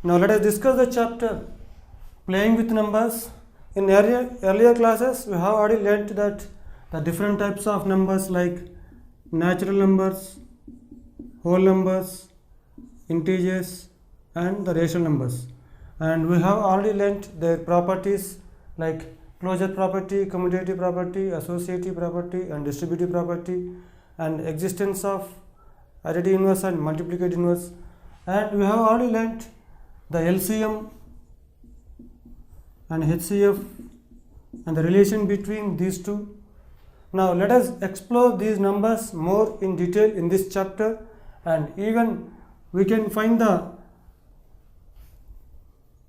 Now let us discuss the chapter playing with numbers. In earlier classes we have already learnt that the different types of numbers like natural numbers, whole numbers, integers and the rational numbers, and we have already learnt their properties like closure property, commutative property, associative property and distributive property, and existence of additive inverse and multiplicative inverse, and we have already learnt the LCM and HCF and the relation between these two. Now let us explore these numbers more in detail in this chapter, and even we can find the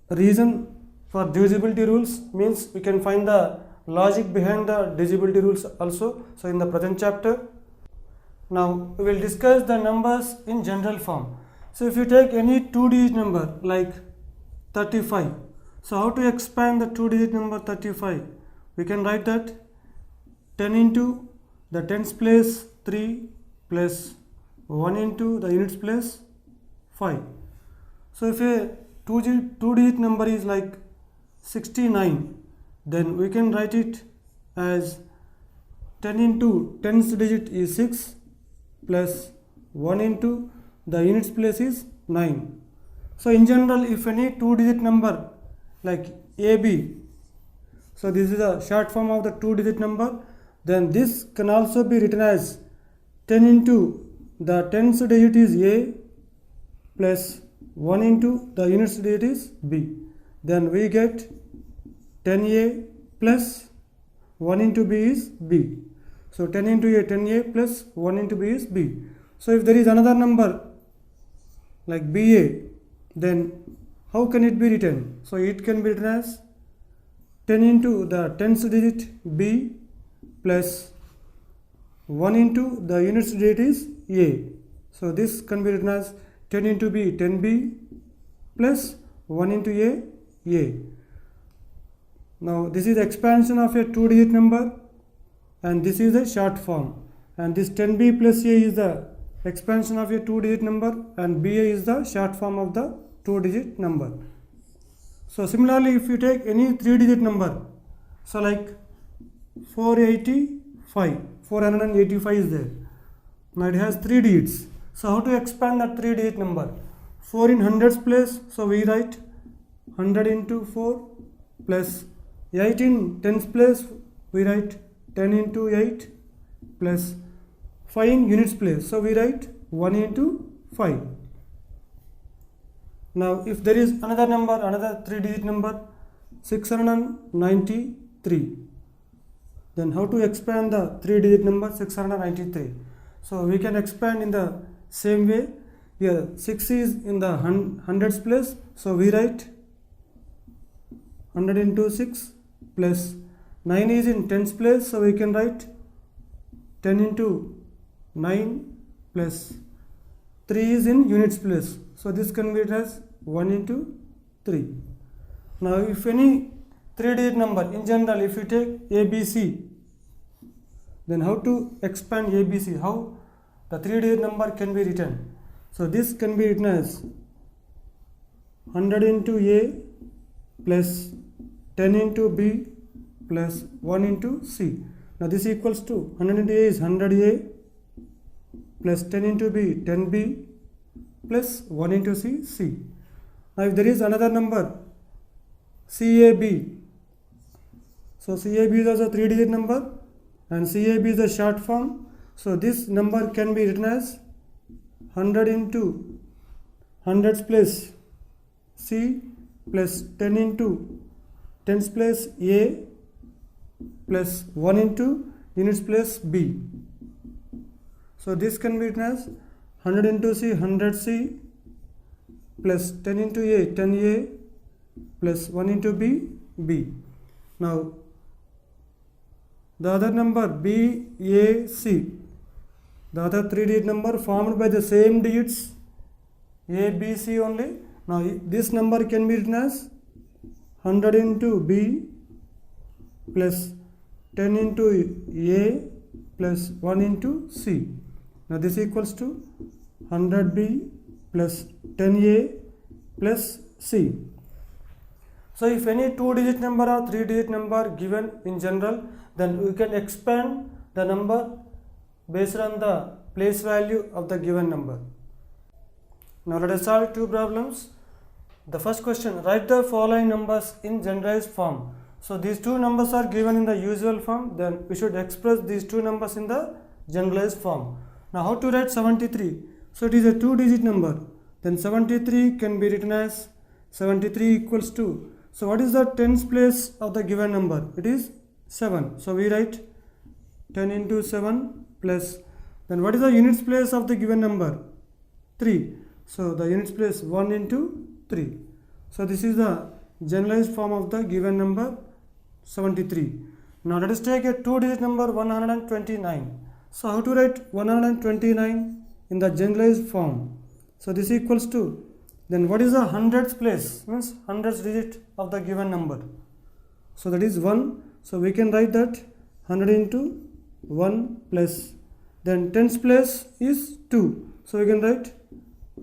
reason for divisibility rules, means we can find the logic behind the divisibility rules also. So in the present chapter, now we will discuss the numbers in general form. So if you take any 2-digit number like 35, so how to expand the 2-digit number 35? We can write that 10 into the tens place 3 plus 1 into the units place 5. So if a 2-digit number is like 69, then we can write it as 10 into tens digit is 6 plus 1 into the units place is 9. So in general, if any 2-digit number like AB, so this is the short form of the 2-digit number, then this can also be written as 10 into the tens digit is A plus 1 into the units digit is B. Then we get 10A plus 1 into B is B. So 10 into A, 10A plus 1 into B is B. So if there is another number like BA, then how can it be written? So it can be written as 10 into the tens digit B plus 1 into the units digit is A. So this can be written as 10 into B, 10B plus 1 into A. Now this is the expansion of a 2-digit number, and this is the short form, and this 10B plus A is the expansion of a 2-digit number, and BA is the short form of the 2-digit number. So similarly, if you take any 3-digit number, so like 485 is there. Now it has 3 digits. So how to expand that 3-digit number? 4 in hundreds place, so we write 100 into 4 plus 8 in tens place, we write 10 into 8 plus 5 in units place, so we write 1 into 5. Now if there is another number, another 3-digit number 693, then how to expand the 3-digit number 693? So we can expand in the same way. Here 6 is in the hundreds place, so we write 100 into 6 plus 9 is in tens place, so we can write 10 into 9 plus 3 is in units place, so this can be written as 1 into 3. Now if any 3-digit number, in general if you take ABC, then how to expand ABC? How the 3-digit number can be written? So this can be written as 100 into A plus 10 into B plus 1 into C. Now this equals to 100 into A is 100A plus 10 into B 10B plus 1 into C. Now if there is another number CAB, so CAB is also a 3-digit number, and CAB is the short form. So this number can be written as 100 into hundreds place C plus 10 into tens place A plus 1 into units place B. So this can be written as 100 into C 100C plus 10 into A 10A plus 1 into B. Now the other number BAC, the other 3-digit number formed by the same digits ABC only. Now this number can be written as 100 into B plus 10 into A plus 1 into C. Now this equals to 100B plus 10A plus C. So if any 2-digit number or 3-digit number given in general, then we can expand the number based on the place value of the given number. Now let us solve two problems. The first question, write the following numbers in generalized form. So these two numbers are given in the usual form, then we should express these two numbers in the generalized form. Now how to write 73? So it is a 2-digit number, then 73 can be written as 73 equals to, so what is the tens place of the given number? It is 7. So we write 10 into 7 plus, then what is the units place of the given number? 3. So the units place 1 into 3. So this is the generalized form of the given number 73. Now let us take a 2-digit number 129. So how to write 129 in the generalized form? So this equals to, then what is the hundreds place? Means hundreds digit of the given number. So that is 1. So we can write that 100 into 1 plus, then tens place is 2. So we can write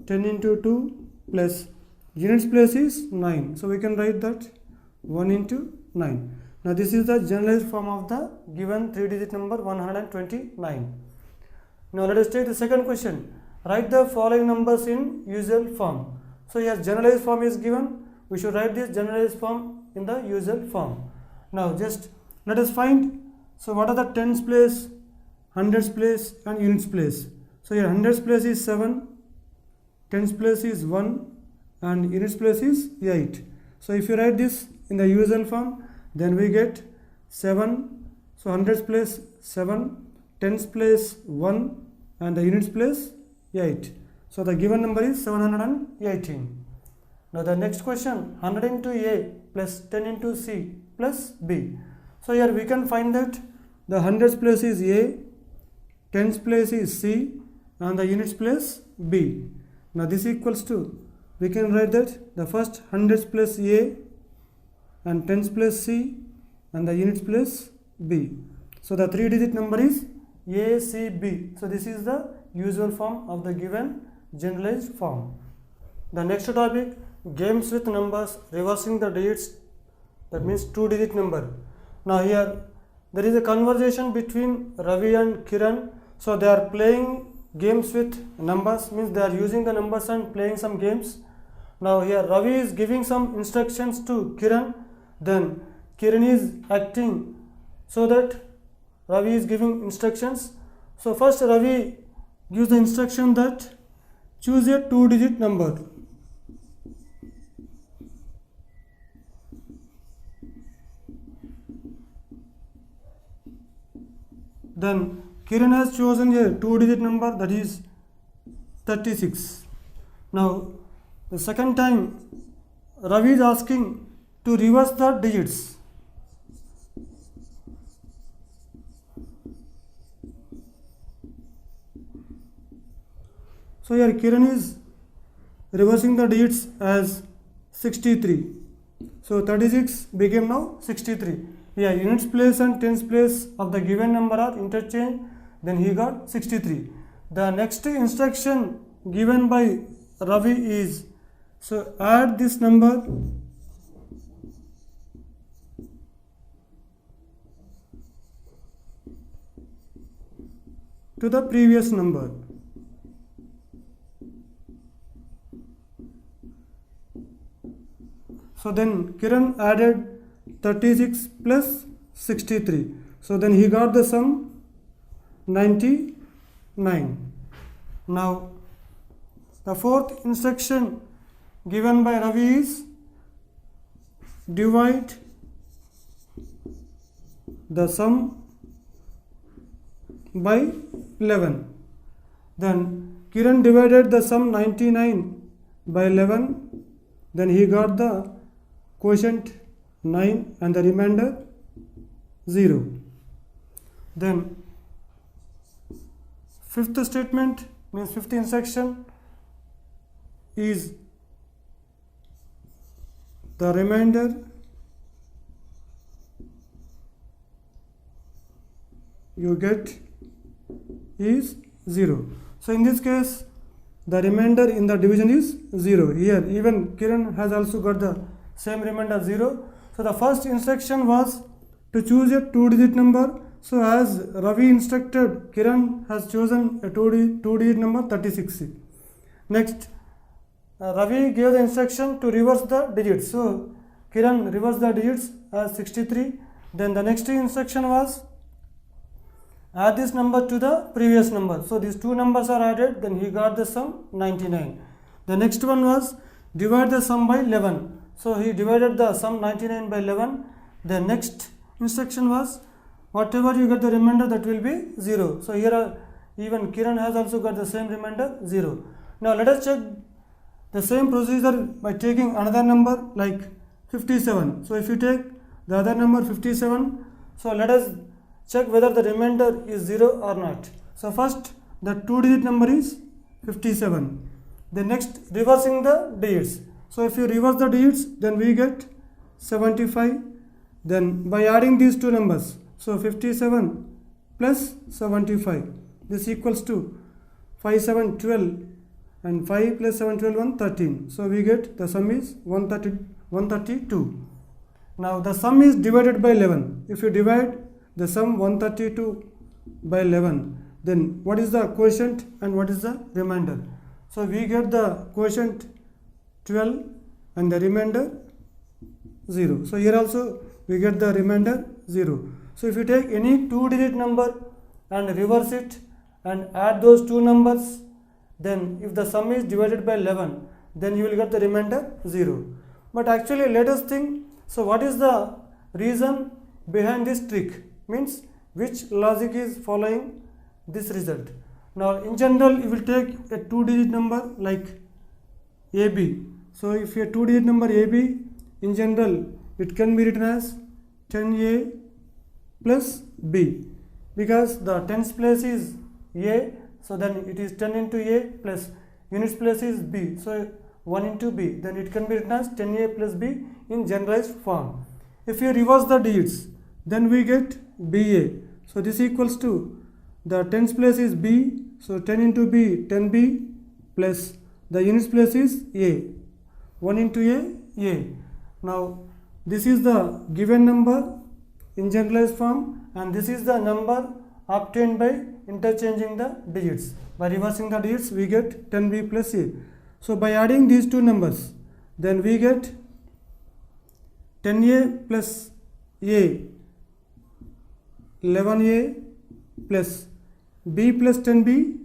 10 into 2 plus, units place is 9. So we can write that 1 into 9. Now this is the generalized form of the given 3-digit number 129. Now let us take the second question. Write the following numbers in usual form. So here generalized form is given. We should write this generalized form in the usual form. Now just let us find, so what are the tens place, hundreds place and units place. So here hundreds place is 7, tens place is 1 and units place is 8. So if you write this in the usual form, then we get 7, so hundreds place 7, tens place 1 and the units place 8. So the given number is 718. Now the next question, 100 into A plus 10 into C plus B. So here we can find that the hundreds place is A, tens place is C and the units place B. Now this equals to, we can write that the first hundreds place A and tens place C and the units place B. So the 3-digit number is ACB. So this is the usual form of the given generalized form. The next topic, games with numbers, reversing the digits, that means 2-digit number. Now here there is a conversation between Ravi and Kiran. So they are playing games with numbers, means they are using the numbers and playing some games. Now here Ravi is giving some instructions to Kiran, then Kiran is acting so that Ravi is giving instructions. So first Ravi gives the instruction that choose a 2-digit number. Then Kiran has chosen a 2-digit number, that is 36. Now the second time Ravi is asking to reverse the digits. So here Kiran is reversing the digits as 63. So 36 became now 63. Yeah, units place and tens place of the given number are interchanged, then he got 63. The next instruction given by Ravi is, so add this number to the previous number. So then Kiran added 36 plus 63. So then he got the sum 99. Now the fourth instruction given by Ravi is divide the sum by 11. Then Kiran divided the sum 99 by 11. Then he got the quotient 9 and the remainder 0. Then fifth statement, means fifth instruction is the remainder you get is 0. So in this case the remainder in the division is 0. Here even Kiran has also got the same remainder 0. So the first instruction was to choose a 2-digit number. So as Ravi instructed, Kiran has chosen a 2-digit number 36. Next, Ravi gave the instruction to reverse the digits. So Kiran reversed the digits as 63. Then the next instruction was add this number to the previous number. So these two numbers are added, then he got the sum 99. The next one was divide the sum by 11. So he divided the sum 99 by 11. The next instruction was whatever you get the remainder, that will be 0. So here even Kiran has also got the same remainder 0. Now let us check the same procedure by taking another number like 57. So if you take the other number 57, so let us check whether the remainder is 0 or not. So first the 2-digit number is 57. Then next reversing the digits. So if you reverse the digits, then we get 75. Then by adding these two numbers, so 57 plus 75, this equals to 5 7 12, and 5 plus 7 12 1 13. So we get the sum is 132. Now the sum is divided by 11. If you divide the sum 132 by 11, then what is the quotient and what is the remainder? So we get the quotient 12 and the remainder 0. So here also we get the remainder 0. So if you take any 2-digit number and reverse it and add those two numbers, then if the sum is divided by 11, then you will get the remainder 0. But actually let us think, so what is the reason behind this trick? Means which logic is following this result? Now in general you will take a 2-digit number like AB. So if a 2-digit number AB, in general it can be written as 10A plus B, because the tens place is A, so then it is 10 into A plus units place is B, so 1 into B, then it can be written as 10A plus B in generalized form. If you reverse the digits, then we get BA. So this equals to the tens place is B, so 10 into B 10B plus the units place is A, 1 into A. Now this is the given number in generalized form, and this is the number obtained by interchanging the digits. By reversing the digits we get 10B plus A. So by adding these two numbers, then we get 10A plus A, 11A plus B plus 10B,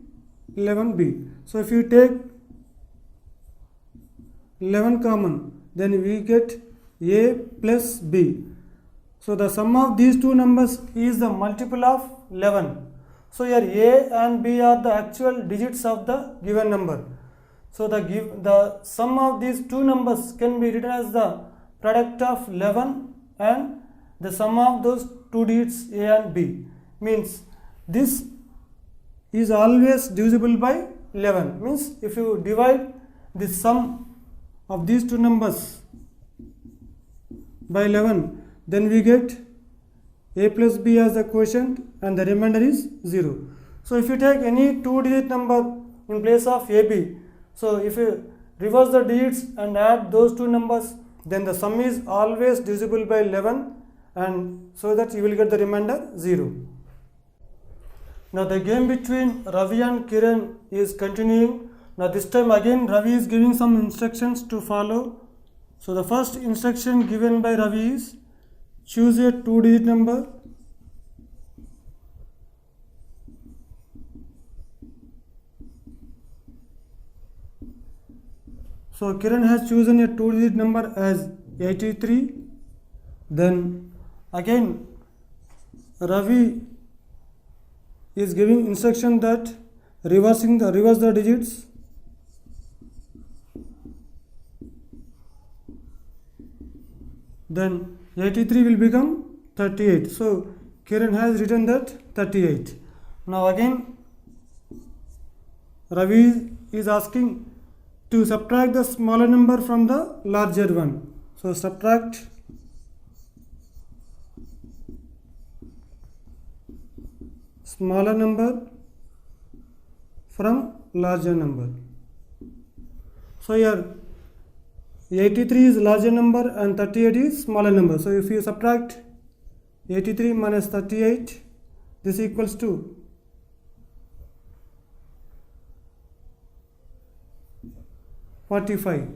11B. So if you take 11 common, then we get A plus B. So the sum of these two numbers is the multiple of 11. So here A and B are the actual digits of the given number. So the sum of these two numbers can be written as the product of 11 and the sum of those two digits A and B. Means this is always divisible by 11. Means if you divide the sum of these two numbers by 11, then we get A plus B as the quotient and the remainder is 0. So if you take any 2-digit number in place of AB, so if you reverse the digits and add those two numbers, then the sum is always divisible by 11, and so that you will get the remainder 0. Now the game between Ravi and Kiran is continuing. Now this time again Ravi is giving some instructions to follow. So the first instruction given by Ravi is choose a 2-digit number. So Kiran has chosen a 2-digit number as 83. Then again Ravi is giving instruction that reverse the digits. Then 83 will become 38. So Kiran has written that 38. Now again Ravi is asking to subtract the smaller number from the larger one. So subtract smaller number from larger number. So here 83 is larger number and 38 is smaller number. So if you subtract 83 minus 38, this equals to 45.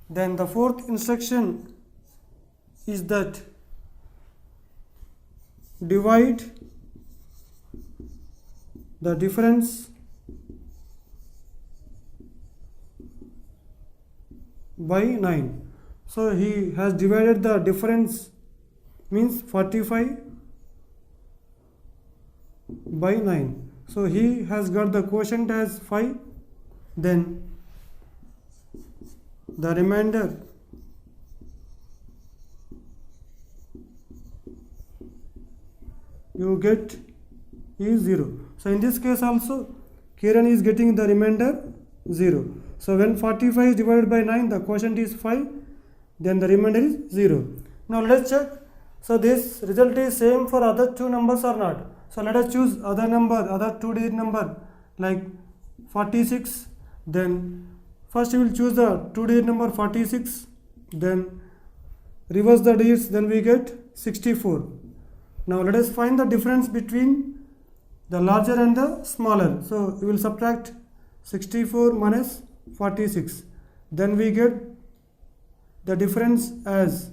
Then the fourth instruction is that divide the difference by 9. So he has divided the difference, means 45 by 9. So he has got the quotient as 5. Then the remainder you get is 0. So in this case also Kiran is getting the remainder 0. So when 45 is divided by 9, the quotient is 5, then the remainder is 0. Now let us check. So this result is same for other two numbers or not. So let us choose other number, other two-digit number like 46. Then first we will choose the two-digit number 46. Then reverse the digits, then we get 64. Now let us find the difference between the larger and the smaller. So we will subtract 64 minus 46. Then we get the difference as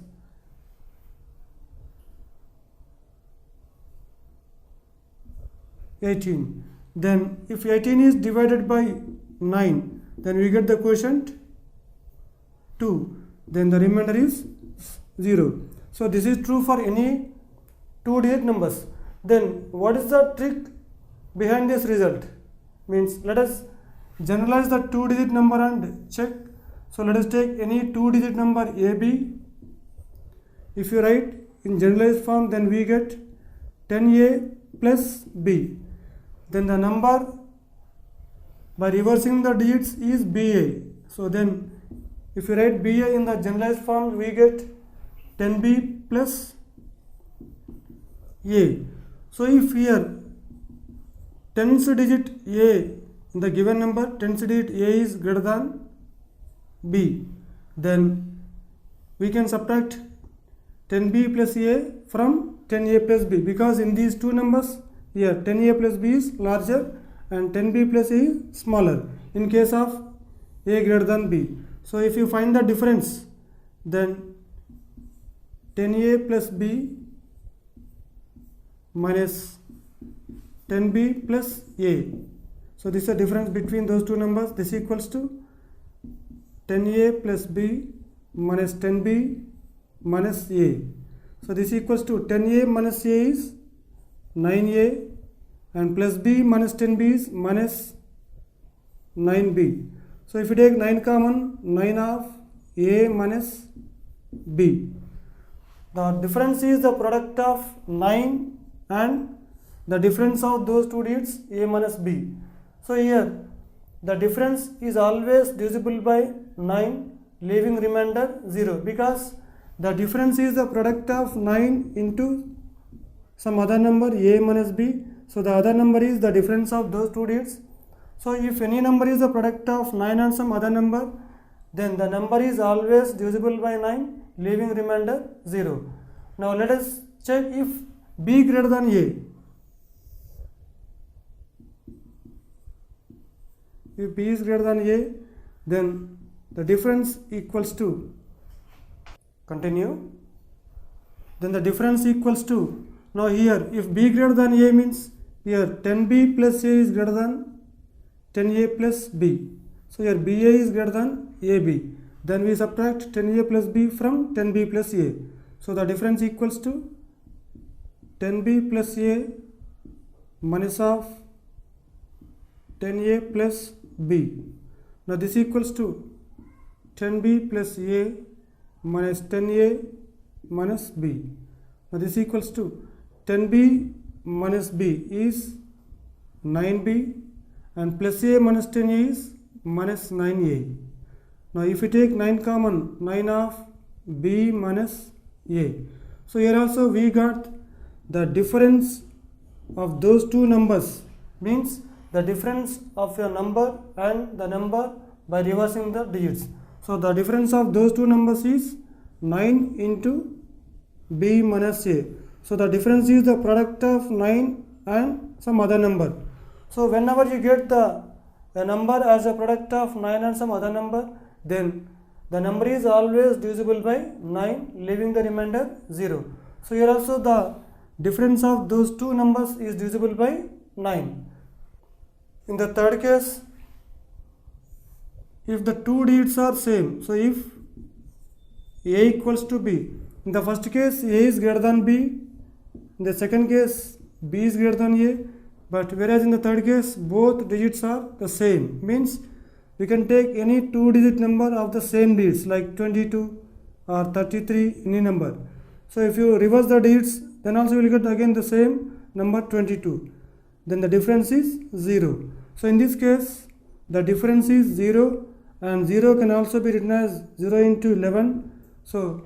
18. Then if 18 is divided by 9, then we get the quotient 2. Then the remainder is 0. So this is true for any two-digit numbers. Then what is the trick behind this result? Means let us generalize the two-digit number and check. So let us take any two-digit number AB. If you write in generalized form, then we get 10A plus B. Then the number by reversing the digits is BA. So then if you write BA in the generalized form, we get 10B plus A. So if here tens digit A in the given number, tens digit A is greater than B, then we can subtract 10B plus A from 10A plus B, because in these two numbers here 10A plus B is larger and 10B plus A is smaller in case of A greater than B. So if you find the difference, then 10A plus B minus 10B plus A. So this is the difference between those two numbers. This equals to 10A plus B minus 10B minus A. So this equals to 10A minus A is 9A and plus B minus 10B is minus 9B. So if you take 9 common, 9 of A minus B. The difference is the product of 9 and the difference of those two digits A minus B. So here the difference is always divisible by 9, leaving remainder 0, because the difference is the product of 9 into some other number A minus B. So the other number is the difference of those two digits. So if any number is the product of 9 and some other number, then the number is always divisible by 9, leaving remainder 0. Now let us check if B greater than A. If B is greater than A, then the difference equals to, continue, then the difference equals to, now here if B greater than A means here 10B plus A is greater than 10A plus B. So here BA is greater than AB. Then we subtract 10A plus B from 10B plus A. So the difference equals to 10B plus A minus of 10A plus B. Now this equals to 10B plus A minus 10A minus B. Now this equals to 10B minus B is 9B and plus A minus 10A is minus 9A. Now if you take 9 common, 9 of B minus A. So here also we got the difference of those two numbers, means the difference of your number and the number by reversing the digits. So the difference of those two numbers is 9 into B minus A. So the difference is the product of 9 and some other number. So whenever you get a number as a product of 9 and some other number, then the number is always divisible by 9, leaving the remainder 0. So here also the difference of those two numbers is divisible by 9. In the third case, if the two digits are same, so if A equals to B, in the first case A is greater than B, in the second case B is greater than A, but whereas in the third case both digits are the same, means we can take any two digit number of the same digits like 22 or 33, any number. So if you reverse the digits, then also you will get again the same number 22, then the difference is 0. So in this case the difference is 0, and 0 can also be written as 0 into 11. So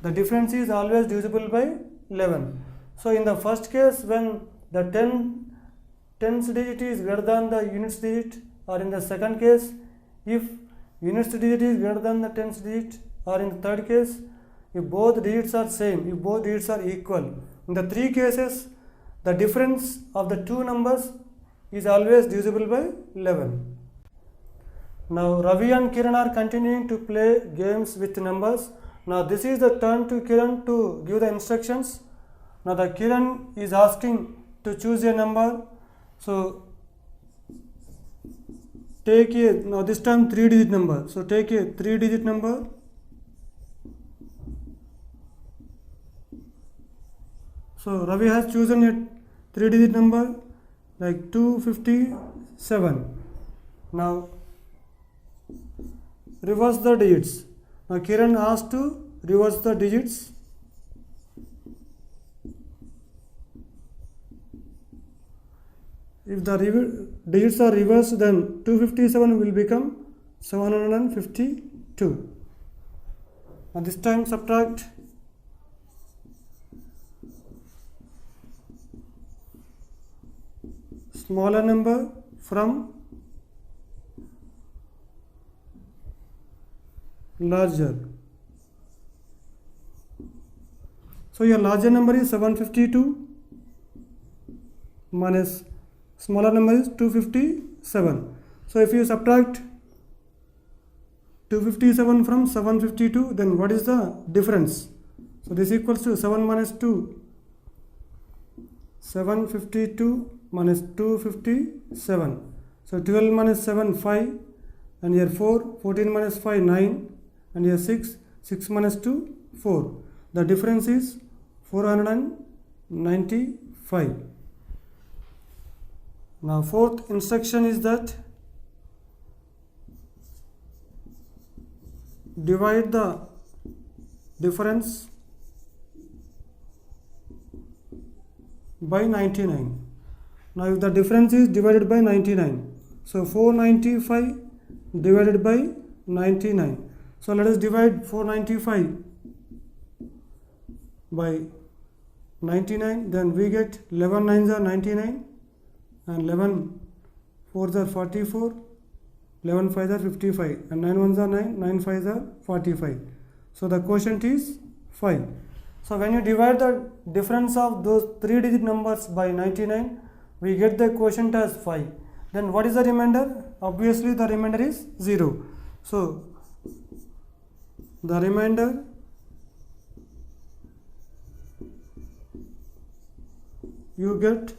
the difference is always divisible by 11. So in the first case, when the tens digit is greater than the units digit, or in the second case if units digit is greater than the tens digit, or in the third case if both digits are same, if both digits are equal. In the three cases the difference of the two numbers is always divisible by 11. Now Ravi and Kiran are continuing to play games with numbers. Now this is the turn to Kiran to give the instructions. Now the Kiran is asking to choose a number. So take a, now this time 3-digit number. So take a 3-digit number. So Ravi has chosen a 3-digit number like 257. Now reverse the digits. Now Kiran has to reverse the digits. If the digits are reversed, then 257 will become 752. Now this time subtract smaller number from larger. So your larger number is 752 minus smaller number is 257. So if you subtract 257 from 752, then what is the difference? So this equals to 7 minus 2, 752 minus 257. So 12 minus 7, 5, and here 4, 14 minus 5, 9, and here 6, 6 minus 2, 4. The difference is 495. Now fourth instruction is that divide the difference by 99. Now if the difference is divided by 99, so 495 divided by 99. So let us divide 495 by 99, then we get 11 9s are 99 and 11 4s are 44, 11 5s are 55, and 9 1s are 9, 9 5s are 45. So the quotient is 5. So when you divide the difference of those 3-digit numbers by 99, we get the quotient as 5. Then what is the remainder? Obviously the remainder is 0. So the remainder you get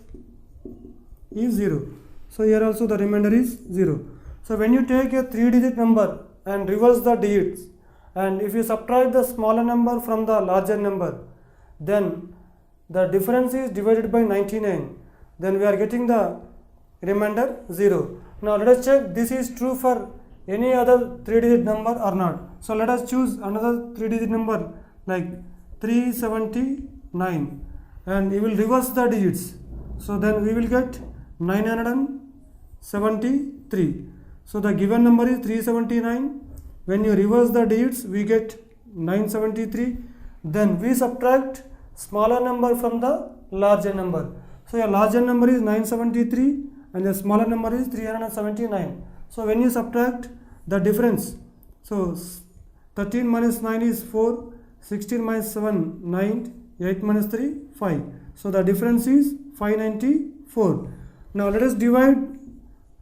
is 0. So here also the remainder is 0. So when you take a 3-digit number and reverse the digits, and if you subtract the smaller number from the larger number, then the difference is divided by 99. Then we are getting the remainder 0. Now let us check this is true for any other 3-digit number or not. So let us choose another 3-digit number like 379, and we will reverse the digits. So then we will get 973. So the given number is 379. When you reverse the digits, we get 973. Then we subtract smaller number from the larger number. So your larger number is 973 and the smaller number is 379. So when you subtract, the difference. So 13 minus 9 is 4, 16 minus 7 9, 8 minus 3 5. So the difference is 594. Now let us divide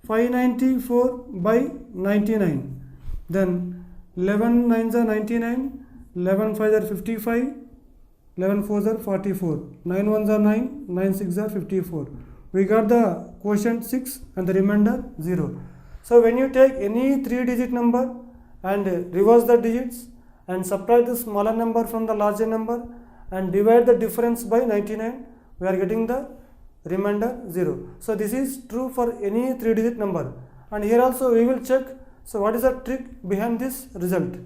594 by 99. Then 11 9s are 99, 11 5s are 55, 11 4s are 44, 9 1s are 9, 9 6s are 54. We got the quotient 6 and the remainder 0. So when you take any 3-digit number and reverse the digits and subtract the smaller number from the larger number and divide the difference by 99, we are getting the remainder 0. So this is true for any 3-digit number. And here also we will check, so what is the trick behind this result.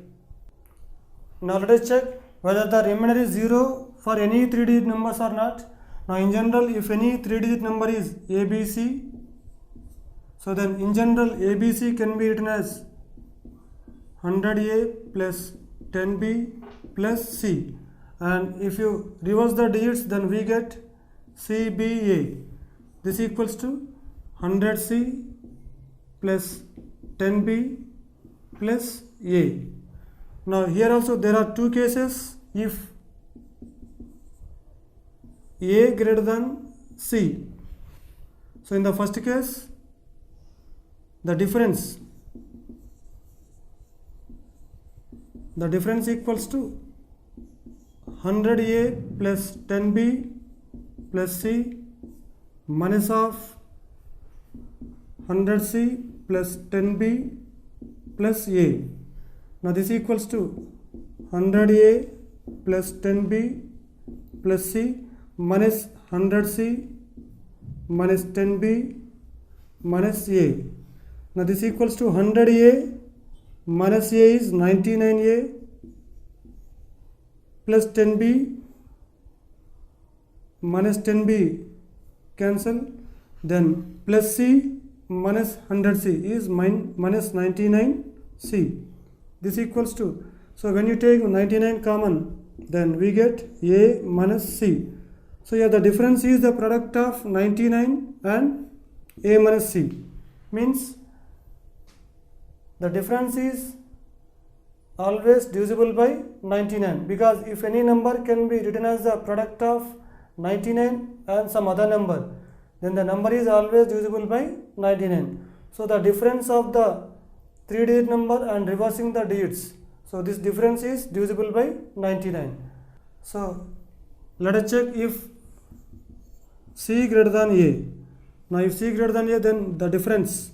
Now let us check whether the remainder is 0 for any 3-digit numbers or not. Now in general, if any 3-digit number is ABC, so then in general ABC can be written as 100A plus 10B plus C. And if you reverse the digits, then we get CBA. This equals to 100C plus 10B plus A. Now here also there are two cases. If A greater than C, so in the first case the difference equals to 100A plus 10B plus C minus of 100C plus 10B plus A. Now this equals to 100A plus 10B plus C minus 100C minus 10B minus A. Now this equals to 100A minus A is 99A plus 10B minus 10B cancel, then plus C minus 100C is minus 99C. This equals to, so when you take 99 common, then we get A minus C. So here the difference is the product of 99 and A minus C. Means the difference is always divisible by 99, because if any number can be written as the product of 99 and some other number, then the number is always divisible by 99. So the difference of the 3-digit number and reversing the digits, so this difference is divisible by 99. So let us check if C greater than A. Now if C greater than A, then the difference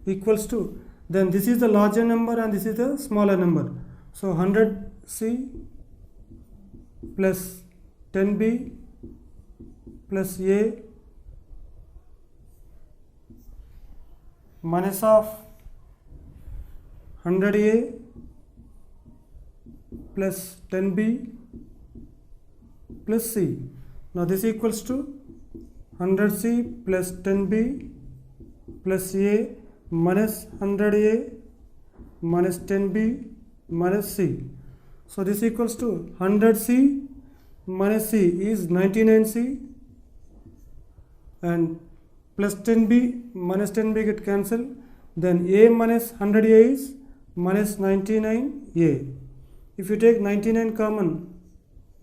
equals to, then this is the larger number and this is the smaller number. So 100C plus 10B plus A minus of 100A plus 10B plus C. Now this equals to 100C plus 10B plus A minus 100A minus 10B minus C. So this equals to 100C minus C is 99C and plus 10B minus 10B get cancelled. Then A minus 100A is minus 99A. If you take 99 common,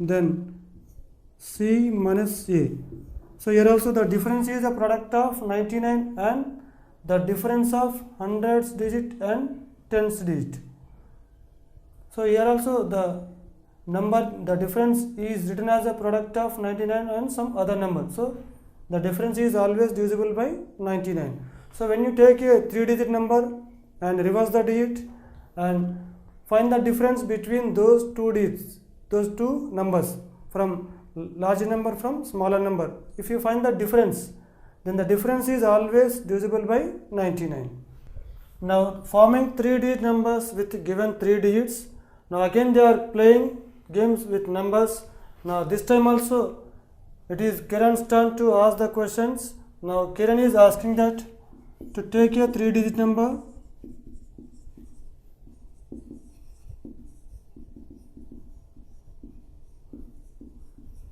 then C minus A. So here also the difference is the product of 99 and the difference of hundreds digit and tens digit. So here also the difference is written as a product of 99 and some other number. So the difference is always divisible by 99. So when you take a 3-digit number and reverse the digit and find the difference between those two digits, those two numbers, from larger number from smaller number, if you find the difference, then the difference is always divisible by 99. Now forming 3-digit numbers with given 3 digits. Now again they are playing games with numbers. Now this time also it is Kiran's turn to ask the questions. Now Kiran is asking that to take a 3-digit number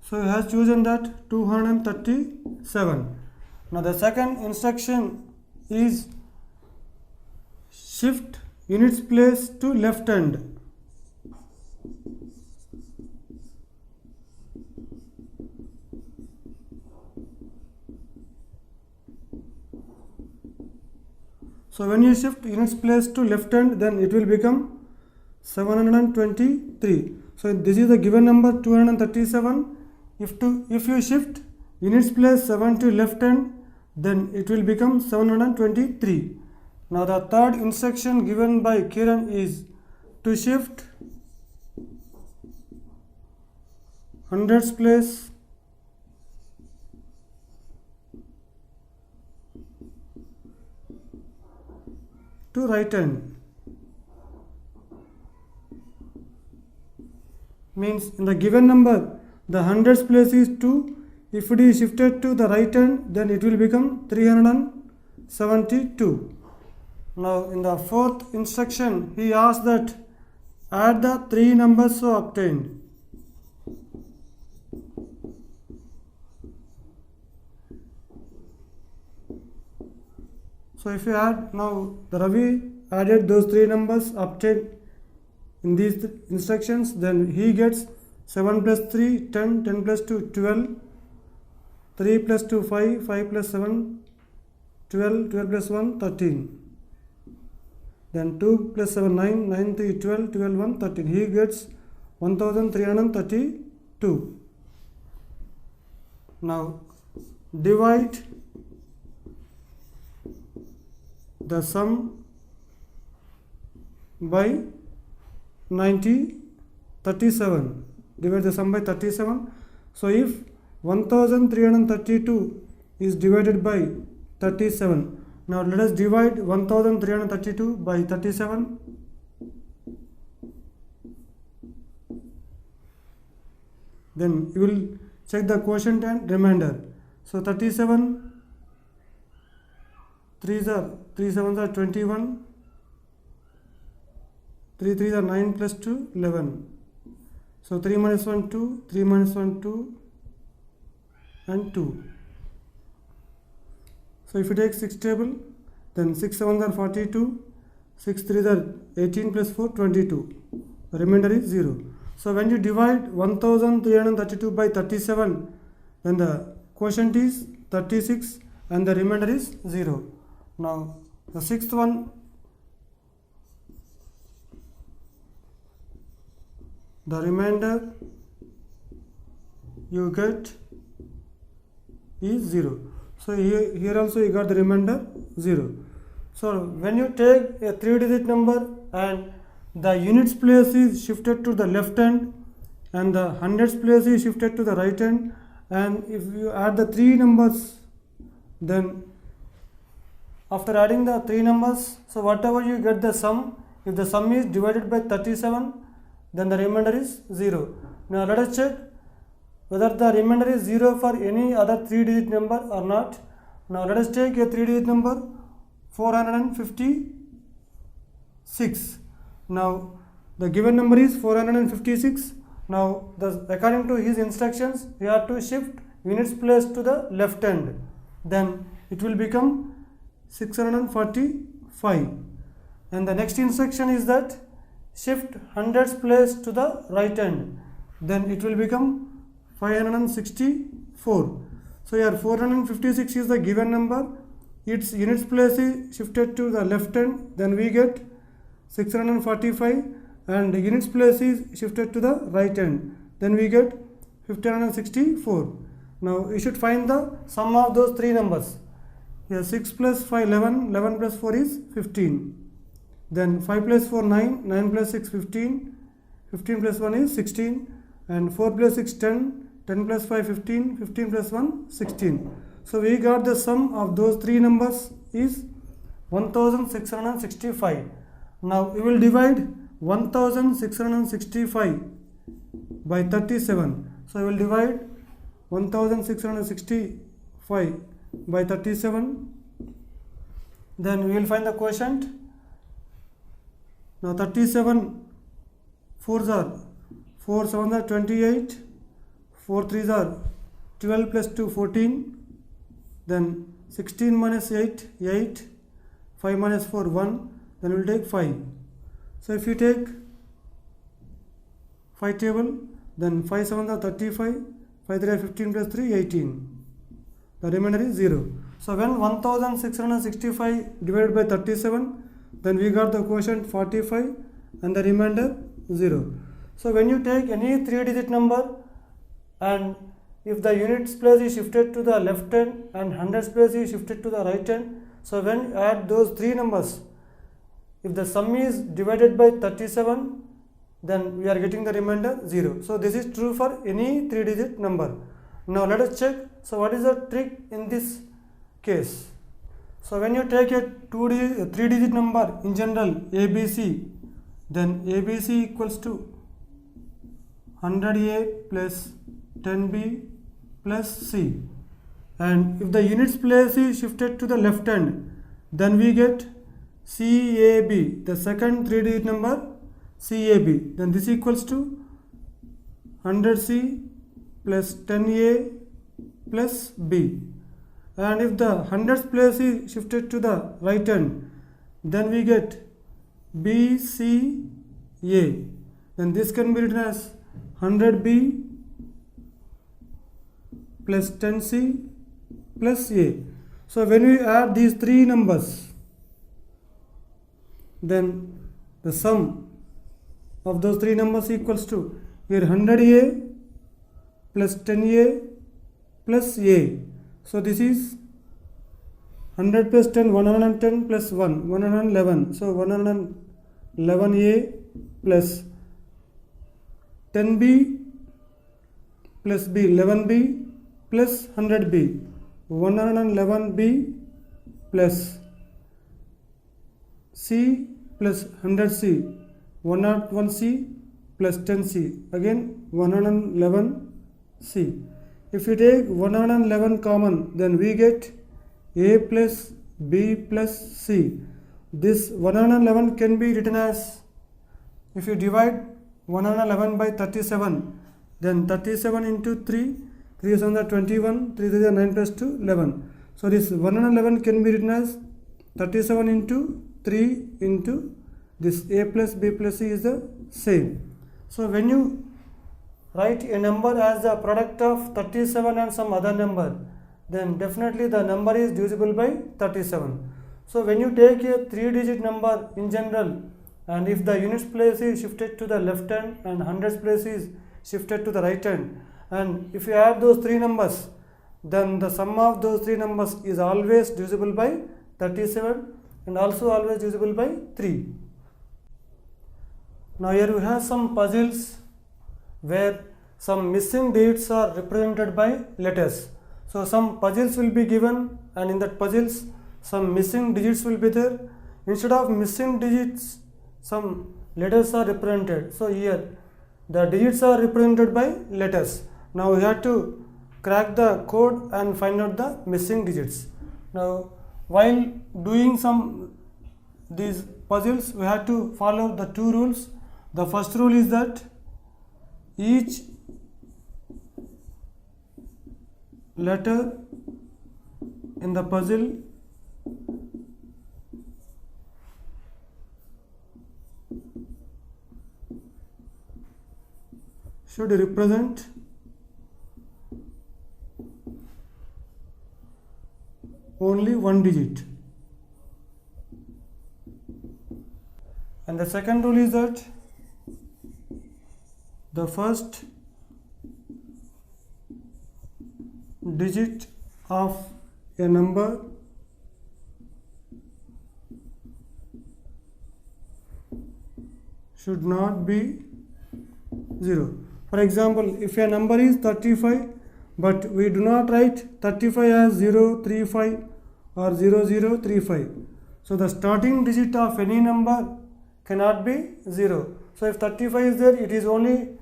so he has chosen that 237. Now the second instruction is shift units place to left hand. So when you shift units place to left hand, then it will become 723. So this is the given number 237. If you shift units place 7 to left hand, then it will become 723. Now the third instruction given by Kiran is to shift hundreds place to right hand. Means in the given number the hundreds place is 2. If it is shifted to the right hand, then it will become 372. Now in the fourth instruction he asks that add the three numbers so obtained. So if you add, now the Ravi added those three numbers obtained in these instructions, then he gets 7 plus 3 10, 10 plus 2 12, 3 plus 2 5, 5 plus 7 12, 12 plus 1 13, then 2 plus 7 9, 9 3 12, 12 1 13. He gets 1332. Now divide the sum by 37. Divide the sum by 37. So if 1332 is divided by 37, now let us divide 1332 by 37. Then you will check the quotient and remainder. So 37 3 7s are 21, 3 3s are 9 plus 2 11. So 3 minus 1 2, 3 minus 1 2 and 2. So if you take 6 table, then 6 7s are 42, 6 3s are 18 plus 4 22. The remainder is 0. So when you divide 1332 by 37, then the quotient is 36 and the remainder is 0. Now the sixth one, the remainder you get is 0. So here also you got the remainder 0. So when you take a 3-digit number and the units place is shifted to the left hand and the hundreds place is shifted to the right hand, and if you add the three numbers, then after adding the three numbers, so whatever you get the sum, if the sum is divided by 37, then the remainder is 0. Now let us check whether the remainder is 0 for any other 3-digit number or not. Now let us take a 3-digit number 456. Now the given number is 456. Now according to his instructions, we have to shift units place to the left hand. Then it will become 645. And the next instruction is that shift hundreds place to the right hand. Then it will become 564. So here 456 is the given number. Its units place is shifted to the left hand. Then we get 645, and the units place is shifted to the right hand. Then we get 1564. Now you should find the sum of those three numbers. Here 6 plus 5 11, 11 plus 4 is 15. Then 5 plus 4 9, 9 plus 6 15, 15 plus 1 is 16, and 4 plus 6 10, 10 plus 5 15, 15 plus 1 16. So we got the sum of those three numbers is 1665. Now we will divide 1665 by 37. So I will divide 1665 by 37. Then we will find the quotient. Now 37 4s are 4 7s are 28, 4 3s are 12 plus 2 14, then 16 minus 8 8, 5 minus 4, 1, then we will take 5. So if you take 5 table, then 5 7 are 35, 5 3 are 15 plus 3, 18. The remainder is 0. So when 1665 divided by 37, then we got the quotient 45 and the remainder 0. So when you take any 3-digit number and if the units place is shifted to the left hand and hundreds place is shifted to the right hand, so when you add those three numbers, if the sum is divided by 37, then we are getting the remainder 0. So this is true for any 3-digit number. Now let us check. So what is the trick in this case? So when you take a 3-digit number in general ABC, then ABC equals to 100A plus 10B plus C, and if the units place is shifted to the left hand, then we get CAB, the second 3-digit number CAB, then this equals to 100C plus 10A plus B, and if the hundreds place is shifted to the right hand, then we get BCA, then this can be written as 100B plus 10C plus A. So when we add these three numbers, then the sum of those three numbers equals to here 100A plus 10A plus A. So this is 100 plus 10, 110 plus 1, 111. So 111A plus 10B plus B, 11B plus 100B, 111B plus C plus 100C, 101C plus 10C, again 111C. If you take 111 common, then we get A plus B plus C. This 111 can be written as, if you divide 111 by 37, then 37 into 3, 3 is on the 21, 3 is 9 plus 2, 11. So this 111 can be written as 37 into 3 into this A plus B plus C is the same. So when you write a number as the product of 37 and some other number, then definitely the number is divisible by 37. So when you take a 3-digit number in general, and if the units place is shifted to the left hand and hundreds place is shifted to the right hand, and if you add those three numbers, then the sum of those three numbers is always divisible by 37 and also always divisible by 3. Now here we have some puzzles where some missing digits are represented by letters. So some puzzles will be given, and in that puzzles some missing digits will be there. Instead of missing digits, some letters are represented. So here the digits are represented by letters. Now we have to crack the code and find out the missing digits. Now while doing these puzzles, we have to follow the two rules. The first rule is that each letter in the puzzle should represent only one digit. And the second rule is that the first digit of a number should not be 0. For example, if a number is 35, but we do not write 35 as 035 or 0035. So the starting digit of any number cannot be 0. So if 35 is there, it is only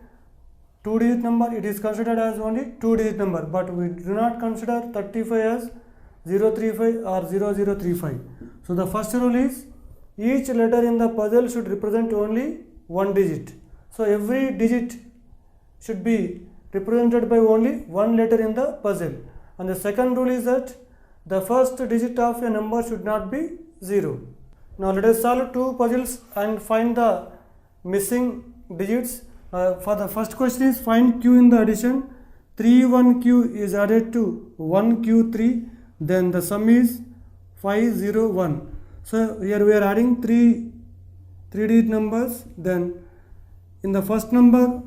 2-digit number, it is considered as only 2-digit number, but we do not consider 35 as 035 or 0035. So the first rule is each letter in the puzzle should represent only one digit. So every digit should be represented by only one letter in the puzzle. And the second rule is that the first digit of a number should not be 0. Now let us solve two puzzles and find the missing digits. For the first question is find q in the addition. 31q is added to 1q3, then the sum is 501. So here we are adding three digit numbers. Then in the first number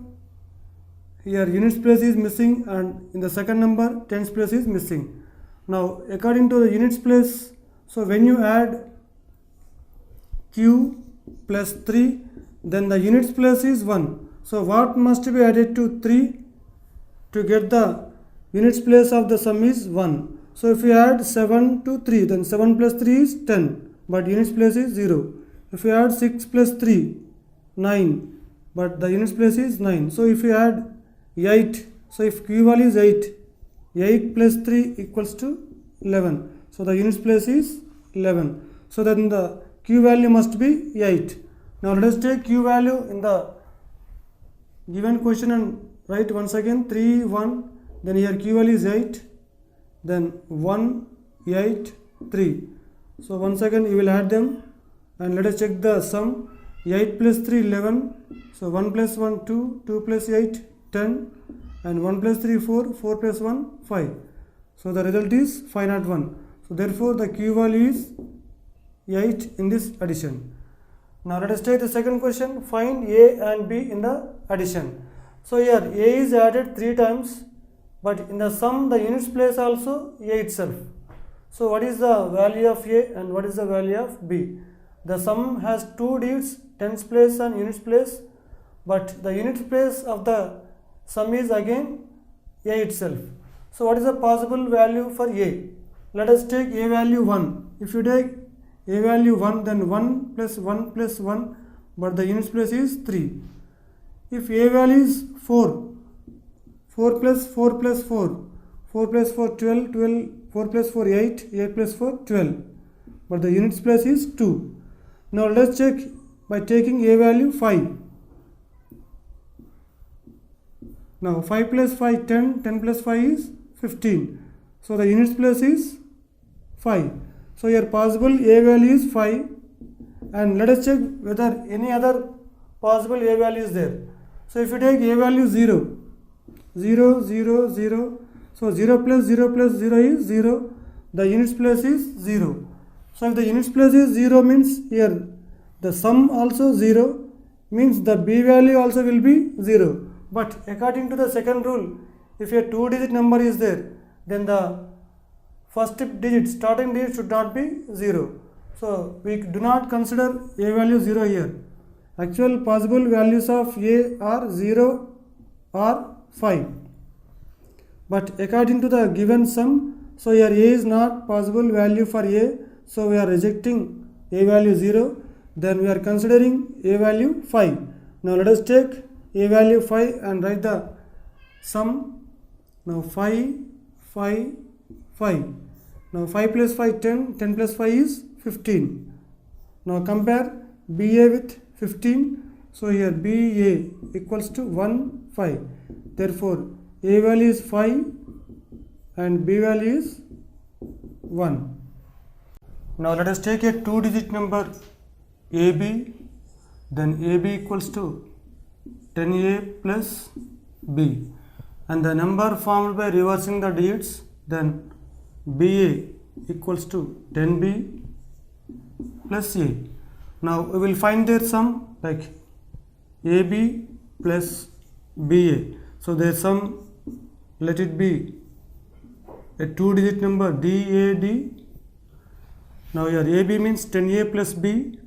here units place is missing, and in the second number tens place is missing. Now according to the units place, so when you add q plus 3, then the units place is 1. So what must be added to 3 to get the units place of the sum is 1. So if you add 7 to 3, then 7 plus 3 is 10, but units place is 0. If you add 6 plus 3, 9, but the units place is 9. So if you add 8, so if q value is 8, 8 plus 3 equals to 11. So the units place is 11. So then the q value must be 8. Now let us take q value in the given question and write once again 3, 1, then here q value is 8, then 1, 8, 3. So once again you will add them and let us check the sum. 8 plus 3, 11. So 1 plus 1, 2, 2 plus 8, 10, and 1 plus 3, 4, 4 plus 1, 5. So the result is 501. So therefore the q value is 8 in this addition. Now let us take the second question. Find a and b in the addition. So here a is added 3 times, but in the sum the units place also a itself. So what is the value of a and what is the value of b? The sum has 2 digits, tens place and units place, but the units place of the sum is again a itself. So what is the possible value for a? Let us take a value 1. If you take a value 1, then 1 plus 1 plus 1, but the units place is 3. If a value is 4, 4 plus 4 plus 4, 4 plus 4, 12, 12, 4 plus 4, 8, 8 plus 4, 12, but the units place is 2. Now let's check by taking a value 5. Now 5 plus 5, 10, 10 plus 5 is 15. So the units place is 5. So here possible a value is 5, and let us check whether any other possible a value is there. So if you take a value 0, 0, 0, 0, so 0 plus 0 plus 0 is 0, the units place is 0. So if the units place is 0 means here the sum also 0, means the b value also will be 0. But according to the second rule, if a 2-digit number is there, then the first digit, starting digit should not be 0. So we do not consider a value 0 here. Actual possible values of a are 0 or 5. But according to the given sum, so here a is not possible value for a, so we are rejecting a value 0. Then we are considering a value 5. Now let us take a value 5 and write the sum. Now 5, 5, 5. Now 5 plus 5, 10, 10 plus 5 is 15. Now compare BA with 15. So here BA equals to 1, 5. Therefore A value is 5 and B value is 1. Now let us take a 2-digit number AB, then AB equals to 10A plus B, and the number formed by reversing the digits, then BA equals to 10B plus A. Now we will find their sum like AB plus BA. So their sum, let it be a 2-digit number DAD. Now here AB means 10A plus B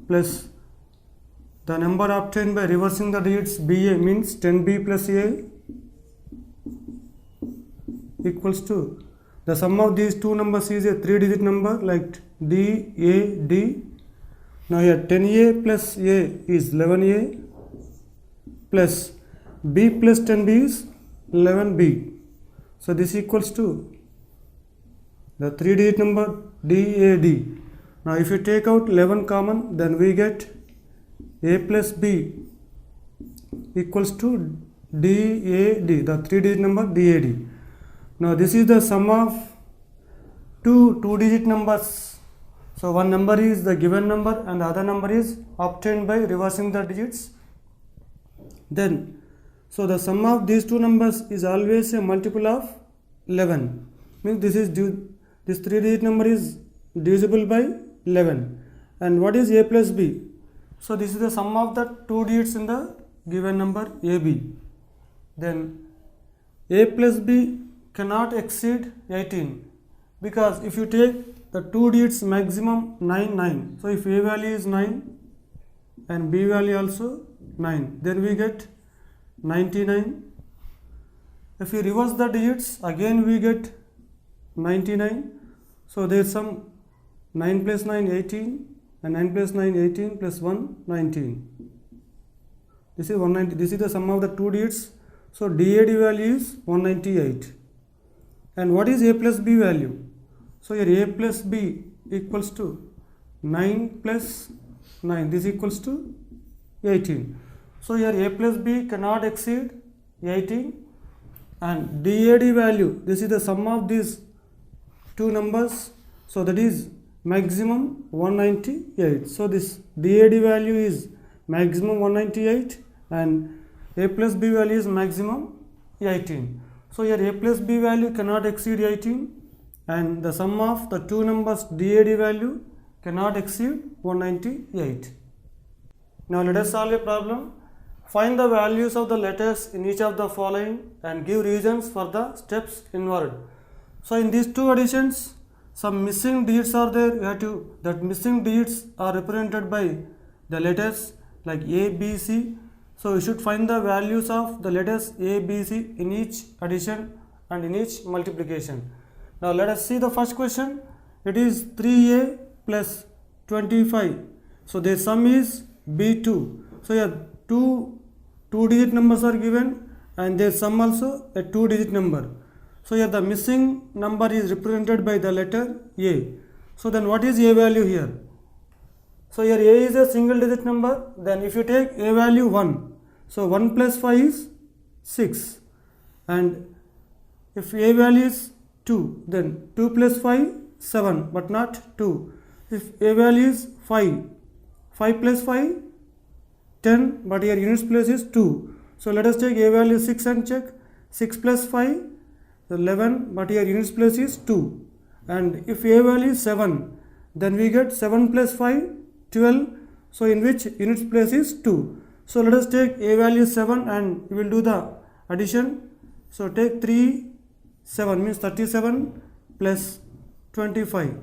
plus the number obtained by reversing the digits BA means 10B plus A equals to the sum of these two numbers is a 3-digit number like DAD. Now here 10A plus A is 11A plus B plus 10B is 11B. So this equals to the 3-digit number DAD. Now if you take out 11 common, then we get A plus B equals to DAD, the 3-digit number DAD. Now this is the sum of two digit numbers. So one number is the given number and the other number is obtained by reversing the digits. Then, so the sum of these two numbers is always a multiple of 11. Means this 3 digit number is divisible by 11. And what is a plus b? So this is the sum of the two digits in the given number ab. Then a plus b cannot exceed 18, because if you take the two digits maximum 9, so if a value is 9 and b value also 9, then we get 99. If you reverse the digits, again we get 99. So there is some 9 plus 9 18 and 9 plus 9 18 plus 1 19. This is 190. This is the sum of the two digits. So DAD value is 198. And what is a plus b value? So here a plus b equals to 9 plus 9. This equals to 18. So here a plus b cannot exceed 18. And DAD value, this is the sum of these two numbers. So that is maximum 198. So this DAD value is maximum 198 and a plus b value is maximum 18. So here a plus b value cannot exceed 18 and the sum of the two numbers DAD value cannot exceed 198. Now let us solve a problem. Find the values of the letters in each of the following and give reasons for the steps involved. So in these two additions, some missing digits are there. That missing digits are represented by the letters like A, B, C. So you should find the values of the letters A, B, C in each addition and in each multiplication. Now let us see the first question. It is 3A plus 25. So their sum is B2. So here two digit numbers are given and their sum also a two digit number. So here the missing number is represented by the letter A. So then what is A value here? So here A is a single digit number. Then if you take A value 1, so 1 plus 5 is 6. And if A value is 2, then 2 plus 5 7, but not 2. If A value is 5, 5 plus 5 10, but here units place is 2. So let us take A value 6 and check. 6 plus 5 11, but here units place is 2. And if A value is 7, then we get 7 plus 5 12. So in which units place is 2. So let us take A value 7 and we will do the addition. So take 3 7 means 37 plus 25.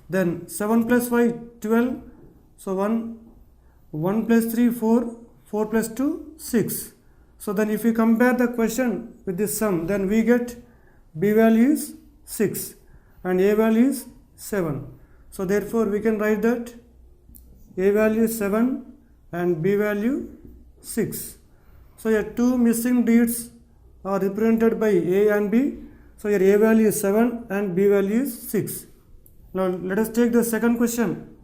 Then 7 plus 5 12. So 1 plus 3 4, 4 plus 2 6. So then if we compare the question with this sum, then we get B value is 6 and A value is 7. So therefore we can write that A value is 7 and B value 6. So here two missing digits are represented by A and B. So here A value is 7 and B value is 6. Now let us take the second question.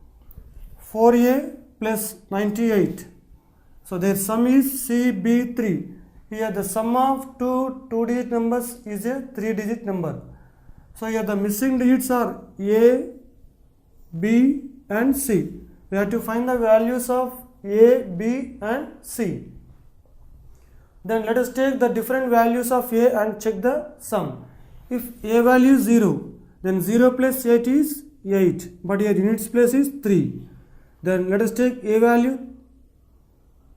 4A plus 98. So their sum is CB3. Here the sum of two digit numbers is a 3 digit number. So here the missing digits are A, B and C. We have to find the values of A, B and C. Then let us take the different values of A and check the sum. If A value is 0, then 0 plus 8 is 8, but here units place is 3. Then let us take A value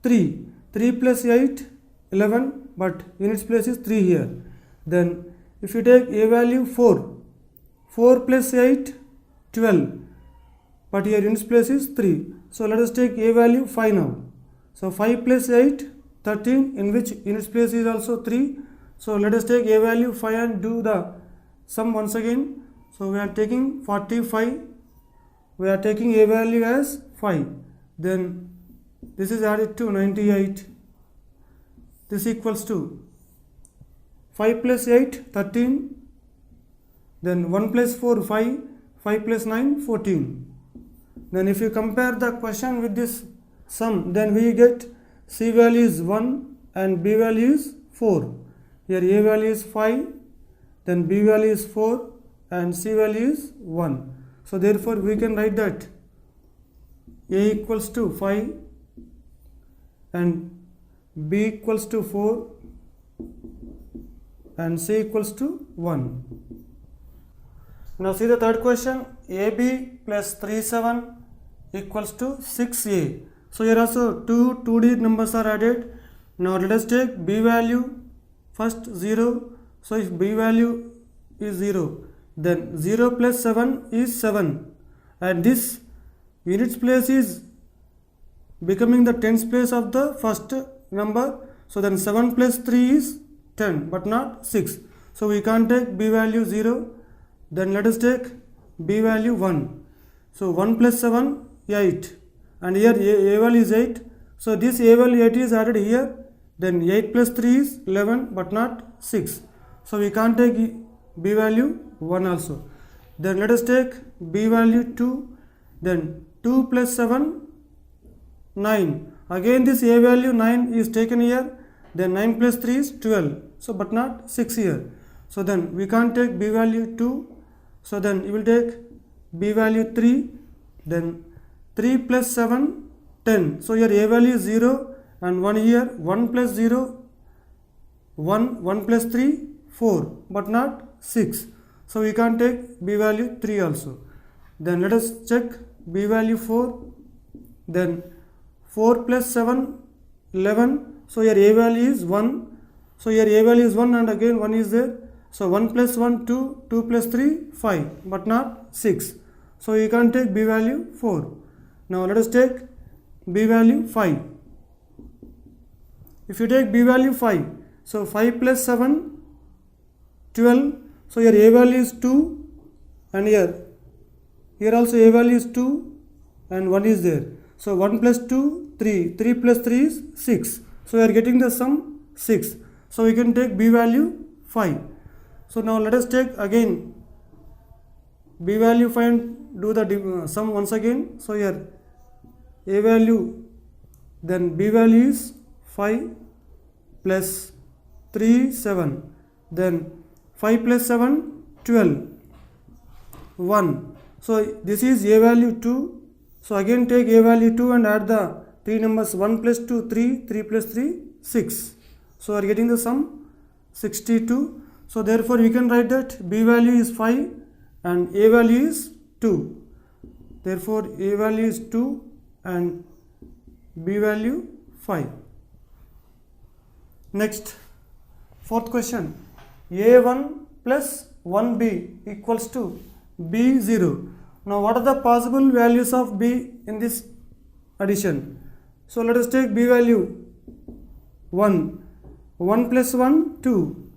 3. 3 plus 8, 11, but units place is 3 here. Then if you take A value 4, 4 plus 8, 12, but here units place is 3. So let us take A value 5 now. So 5 plus 8, 13, in which units place is also 3. So let us take A value 5 and do the sum once again. So we are taking 45. We are taking A value as 5. Then this is added to 98. This equals to 5 plus 8, 13. Then 1 plus 4, 5. 5 plus 9, 14. Then if you compare the question with this sum, then we get C value is 1 and B value is 4. Here A value is 5, then B value is 4 and C value is 1. So therefore we can write that A equals to 5 and B equals to 4 and C equals to 1. Now see the third question. AB plus 37 equals to 6A. So here also two 2D numbers are added. Now let us take B value first 0. So if B value is 0, then 0 plus 7 is 7, and this units place is becoming the tens place of the first number. So then 7 plus 3 is 10 but not 6. So we can't take B value 0. Then let us take B value 1. So 1 plus 7, 8, and here A value is 8. So this A value 8 is added here. Then 8 plus 3 is 11 but not 6. So we can't take B value 1 also. Then let us take B value 2. Then 2 plus 7, 9. Again this A value 9 is taken here. Then 9 plus 3 is 12. So but not 6 here. So then we can't take B value 2. So then you will take B value 3. Then 3 plus 7, 10. So here A value is 0 and 1 here. 1 plus 0, 1. 1 plus 3, 4 but not 6. So we can't take B value 3 also. Then let us check B value 4. Then 4 plus 7, 11. So here A value is 1. So here A value is 1 and again 1 is there. So 1 plus 1, 2. 2 plus 3, 5 but not 6. So you can't take B value 4. Now let us take B value 5. If you take B value 5, so 5 plus 7, 12. So here A value is 2 and here also A value is 2 and 1 is there. So 1 plus 2, 3. 3 plus 3 is 6. So we are getting the sum 6. So we can take B value 5. So now let us take again B value 5 and do the sum once again. So here A value, then B value is 5 plus 3, 7. Then 5 plus 7, 12. 1. So this is A value 2. So again take A value 2 and add the 3 numbers. 1 plus 2, 3. 3 plus 3, 6. So we are getting the sum 62. So therefore we can write that B value is 5 and A value is 2. Therefore A value is 2 and B value 5. Next, fourth question. A1 plus 1B equals to B0. Now what are the possible values of B in this addition? So let us take B value 1. 1 plus 1, 2.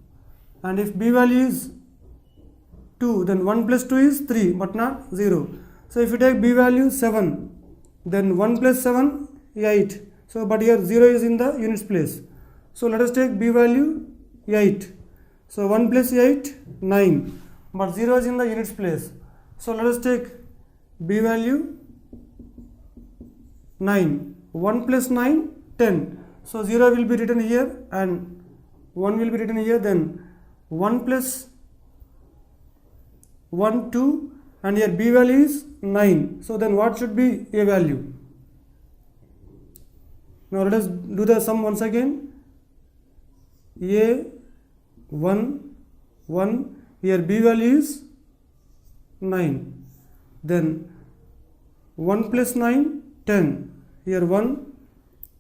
And if B value is 2, then 1 plus 2 is 3 but not 0. So if you take B value 7, then 1 plus 7, 8. So but here 0 is in the units place. So let us take B value 8. So 1 plus 8, 9. But 0 is in the units place. So let us take B value 9. 1 plus 9, 10. So 0 will be written here and 1 will be written here. Then 1 plus 1, 2, and here B value is 9. So then what should be A value? Now let us do the sum once again. A 1, 1. Here B value is 9. Then 1 plus 9, 10. Here 1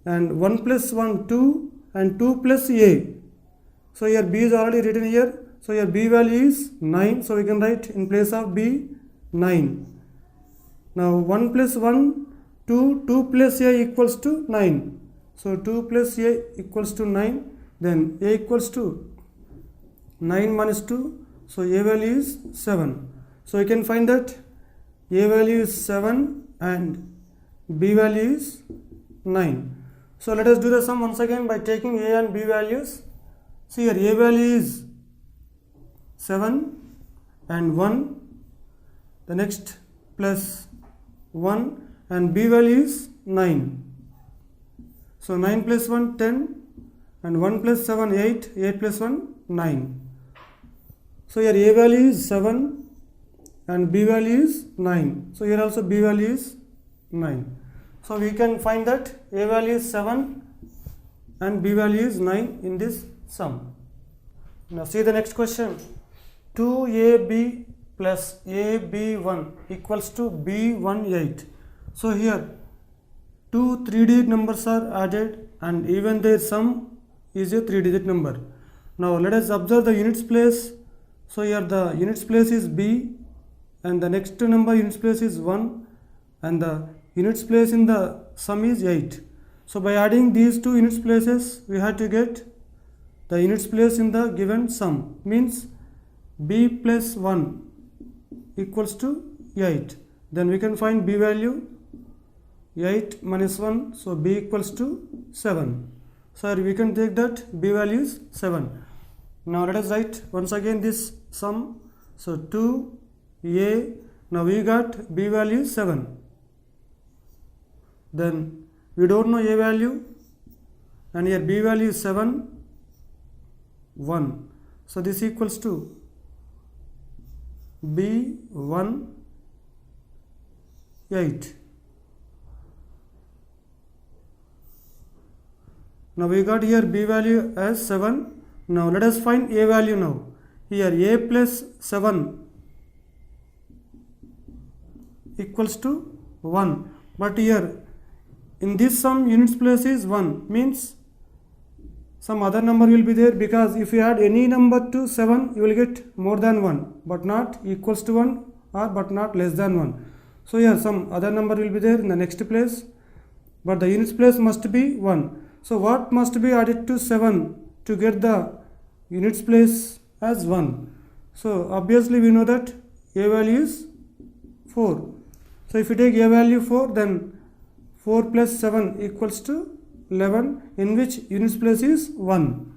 and 1 plus 1, 2 and 2 plus A. So here B is already written here. So here B value is 9. So we can write in place of B 9. Now 1 plus 1, 2. 2 plus A equals to 9. So 2 plus A equals to 9. Then A equals to 9 minus 2. So A value is 7. So you can find that A value is 7 and B value is 9. So let us do the sum once again by taking A and B values. See here A value is 7 and 1. The next plus 1 and B value is 9. So 9 plus 1, 10 and 1 plus 7, 8. 8 plus 1, 9. So here A value is 7 and b value is 9. So here also b value is 9. So we can find that a value is 7 and b value is 9 in this sum. Now see the next question. 2ab plus ab1 equals to b18. So here two 3-digit numbers are added and even their sum is a 3-digit number. Now let us observe the units place. So here the units place is b and the next number units place is 1 and the units place in the sum is 8. So by adding these two units places we have to get the units place in the given sum, means b plus 1 equals to 8. Then we can find b value 8 minus 1, so b equals to 7. So we can take that b value is 7. Now let us write once again this sum. So 2a, now we got b value is 7. Then we don't know a value and here b value is 7, 1. So this equals to b1 8. Now we got here b value as 7. Now let us find a value now. Here a plus 7 equals to 1. But here in this sum units place is 1, means some other number will be there, because if you add any number to 7 you will get more than 1 but not equals to 1 or but not less than 1. So here some other number will be there in the next place, but the units place must be 1. So what must be added to 7 to get the units place as 1? So obviously we know that a value is 4. So if you take a value 4, then 4 plus 7 equals to 11, in which units place is 1.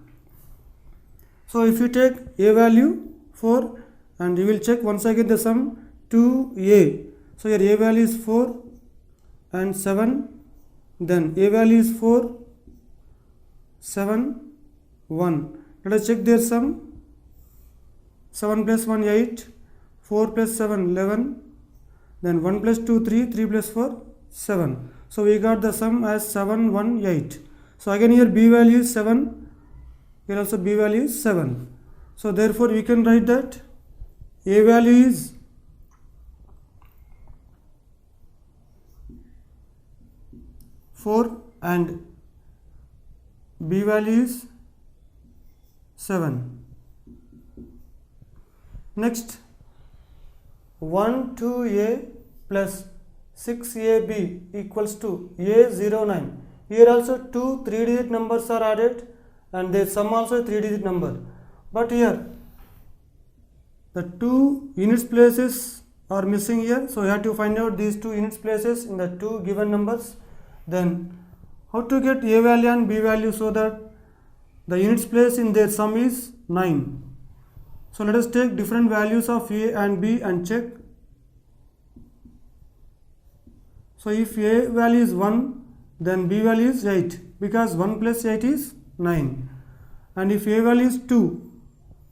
So if you take a value 4 and you will check once again the sum 2a. So here a value is 4 and 7, then a value is 4, 7, 1. Let us check their sum. 7 plus 1 8, 4 plus 7 11, then 1 plus 2 3, 3 plus 4 7. So we got the sum as 7, 1, 8. So again here b value is 7, here also b value is 7. So therefore we can write that a value is 4 and b value is 7. Next, 1 2a plus 6ab equals to a09. Here also two 3-digit numbers are added and their sum also a 3-digit number. But here the two units places are missing here, so we have to find out these two units places in the two given numbers. Then how to get a value and b value so that the units place in their sum is 9. So let us take different values of a and b and check. So if a value is 1, then b value is 8, because 1 plus 8 is 9. And if a value is 2,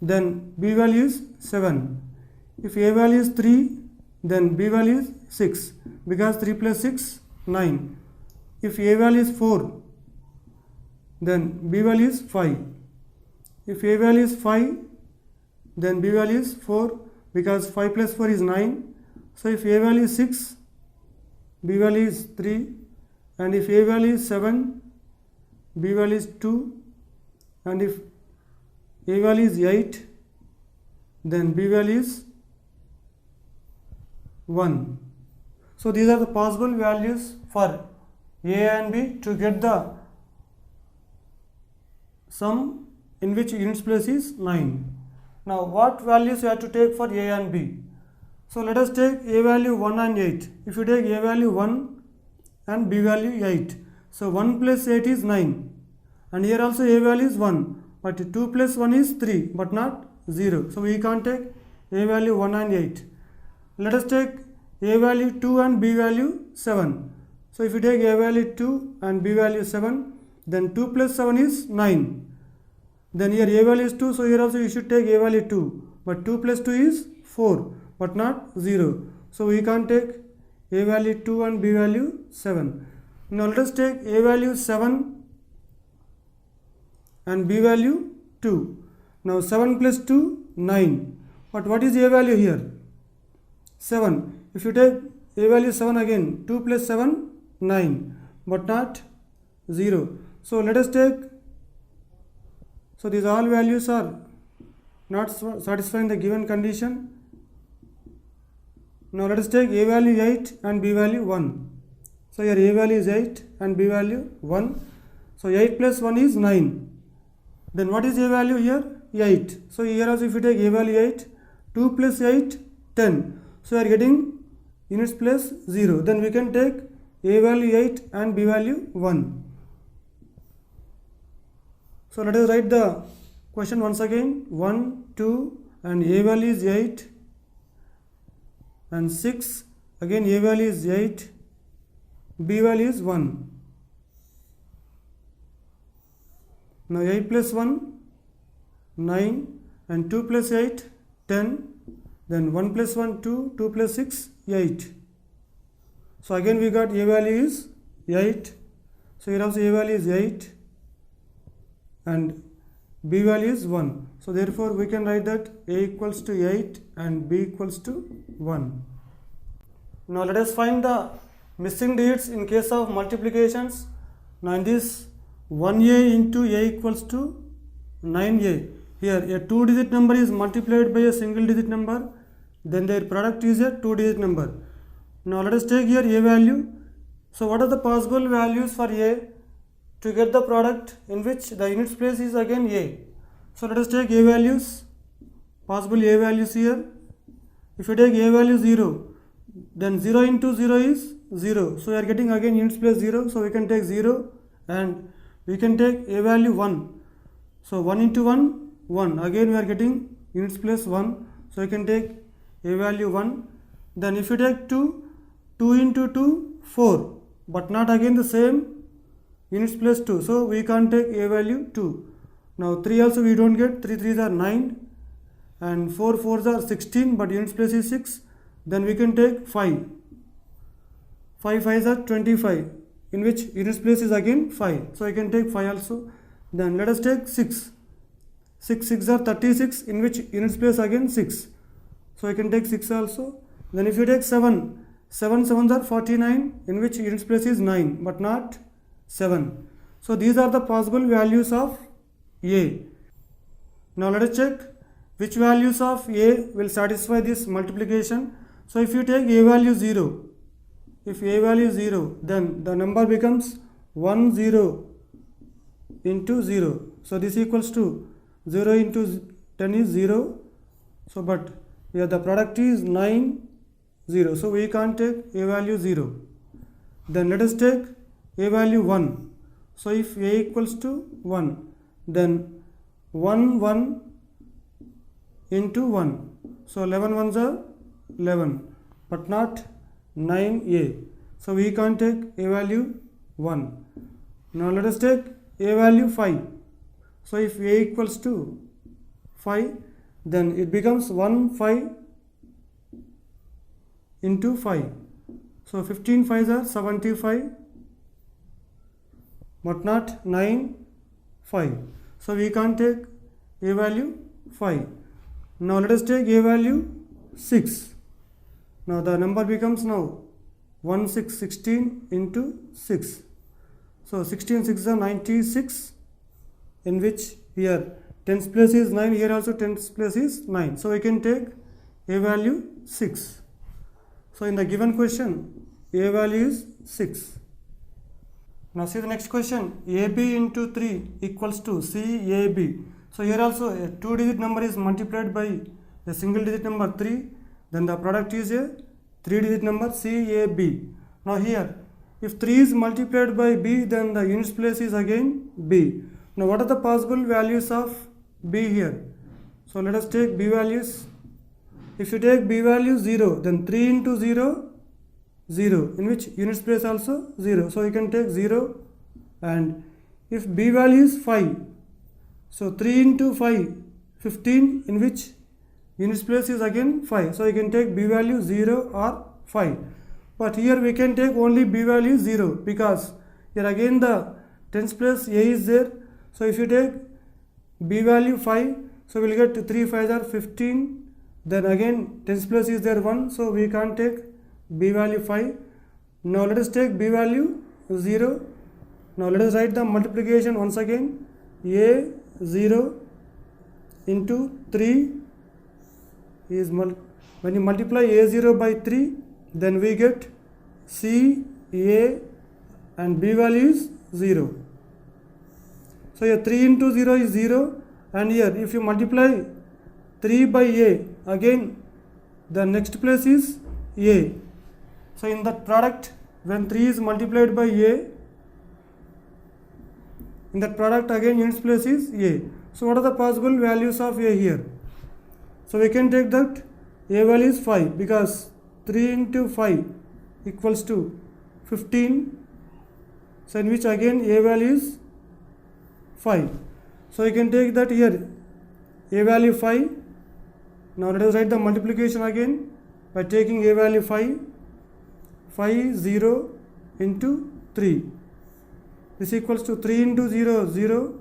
then b value is 7. If a value is 3, then b value is 6, because 3 plus 6 9. If a value is 4, then b value is 5. If a value is 5, then b value is 4, because 5 plus 4 is 9. So if a value is 6, b value is 3, and if a value is 7, b value is 2, and if a value is 8, then b value is 1. So these are the possible values for a and b to get the sum in which units place is 9. Now what values you have to take for a and b? So let us take a value 1 and 8. If you take a value 1 and b value 8, so 1 plus 8 is 9, and here also a value is 1, but 2 plus 1 is 3 but not 0. So we can't take a value 1 and 8. Let us take a value 2 and b value 7. So if you take a value 2 and b value 7, then 2 plus 7 is 9. Then here a value is 2, so here also you should take a value 2, but 2 plus 2 is 4. but not 0. So we can't take a value 2 and b value 7. Now let us take a value 7 and b value 2. Now 7 plus 2, 9. But what is a value here? 7. If you take a value 7 again, 2 plus 7, 9, but not 0. So let us take, so these all values are not satisfying the given condition. Now let us take a value 8 and b value 1. So here a value is 8 and b value 1. So 8 plus 1 is 9. Then what is a value here? 8. So here also if you take a value 8, 2 plus 8, 10. So we are getting units place 0. Then we can take a value 8 and b value 1. So let us write the question once again. 1, 2 and a value is 8 and 6. Again a value is 8, b value is 1. Now 8 plus 1, 9 and 2 plus 8, 10. Then 1 plus 1, 2, 2 plus 6, 8. So again we got a value is 8. So here also a value is 8 and b value is 1. So therefore we can write that a equals to 8 and b equals to 1. Now let us find the missing digits in case of multiplications. Now in this 1a into a equals to 9a. Here a 2-digit number is multiplied by a single digit number, then their product is a 2-digit number. Now let us take here a value. So what are the possible values for a to get the product in which the units place is again a? So let us take a values, possible a values here. If you take a value 0, then 0 into 0 is 0. So we are getting again units place 0. So we can take 0 and we can take a value 1. So 1 into 1, 1. Again we are getting units place 1. So we can take a value 1. Then if you take 2, 2 into 2, 4. But not again the same units place 2. So we can't take a value 2. Now 3 also we don't get. 3 3s are 9 and 4 4s are 16, but units place is 6. Then we can take 5. 5 5s are 25, in which units place is again 5. So I can take 5 also. Then let us take 6. 6 6 are 36, in which units place again 6. So I can take 6 also. Then if you take 7, 7 7s are 49, in which units place is 9, but not 7. So these are the possible values of a. Now let us check which values of a will satisfy this multiplication. So if you take a value 0, if a value is 0, then the number becomes 1 0 into 0. So this equals to 0 into 10 is 0. So but here the product is 9 0. So we can't take a value 0. Then let us take a value 1. So if a equals to 1, then 1 1 into 1. So 11 ones are 11, but not 9a. So we can't take a value 1. Now let us take a value 5. So if a equals to 5, then it becomes 1 5 into 5. So 15 5s are 75, but not 9 5. So we can't take a value 5. Now let us take a value 6. Now the number becomes now 1 6 16 into 6. So 16 6 are 96, in which here tens place is 9, here also tens place is 9. So we can take a value 6. So in the given question, a value is 6. Now see the next question. AB into 3 equals to CAB. So here also a 2-digit number is multiplied by a single digit number 3. Then the product is a 3-digit number CAB. Now here, if 3 is multiplied by B, then the units place is again B. Now what are the possible values of B here? So let us take B values. If you take B value 0, then 3 into 0, 0, in which units place also 0. So you can take 0. And if B value is 5, so 3 into 5, 15, in which units place is again 5, so you can take b value 0 or 5, but here we can take only b value 0 because here again the tens place a is there. So if you take b value 5, so we will get 3 5s are 15, then again tens place is there 1, so we can't take b value 5. Now let us take b value 0. Now let us write the multiplication once again. A 0 into 3 is when you multiply a0 by 3, then we get c a and b value is 0. So here 3 into 0 is 0, and here if you multiply 3 by a, again the next place is a. So in that product, when 3 is multiplied by a, in that product again units place is a. So what are the possible values of a here? So we can take that a value is 5 because 3 into 5 equals to 15. So in which again a value is 5. So you can take that here a value 5. Now let us write the multiplication again by taking a value 5. 5 0 into 3. This equals to 3 into 0 0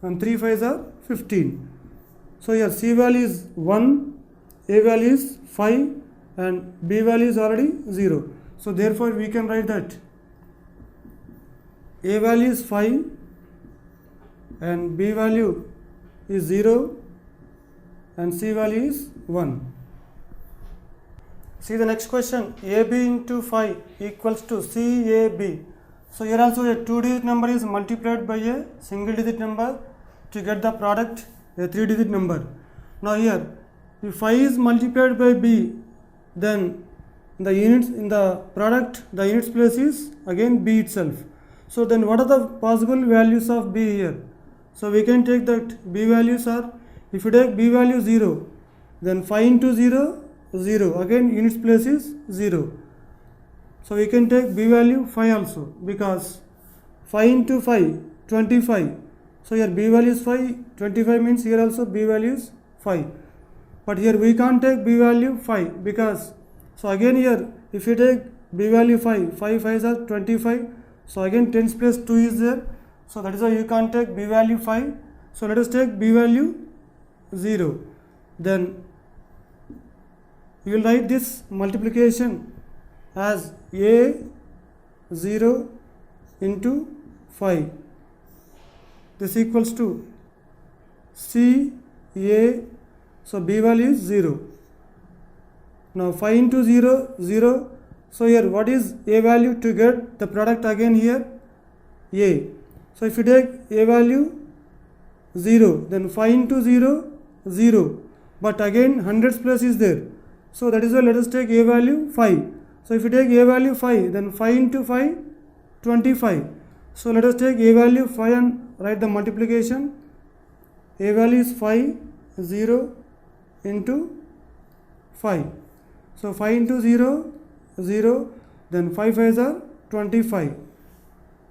and 3 5s are 15. So here c value is 1, a value is 5 and b value is already 0. So therefore we can write that a value is 5 and b value is 0 and c value is 1. See the next question, ab into 5 equals to cab. So here also a 2-digit number is multiplied by a single digit number to get the product a 3-digit number. Now here if 5 is multiplied by b, then the units in the product, the units place is again b itself. So then what are the possible values of b here? So we can take that b values are, if you take b value 0, then 5 into 0 0, again units place is 0. So we can take b value 5 also because 5 into 5 25. So here b value is 5, 25 means here also b value is 5. But here we can't take b value 5 because, so again here if you take b value 5, 5 5s are 25. So again tens place 2 is there. So that is why you can't take b value 5. So let us take b value 0. Then you will write this multiplication as a 0 into 5. This equals to c a, so b value is 0. Now 5 into 0 0. So here what is a value to get the product again here a. So if you take a value 0, then 5 into 0 0, but again hundreds place is there. So that is why let us take a value 5. So if you take a value 5, then 5 into 5 25. So let us take a value 5 and write the multiplication. A value is 5 0 into 5. So 5 into 0 0, then 5 5s are 25.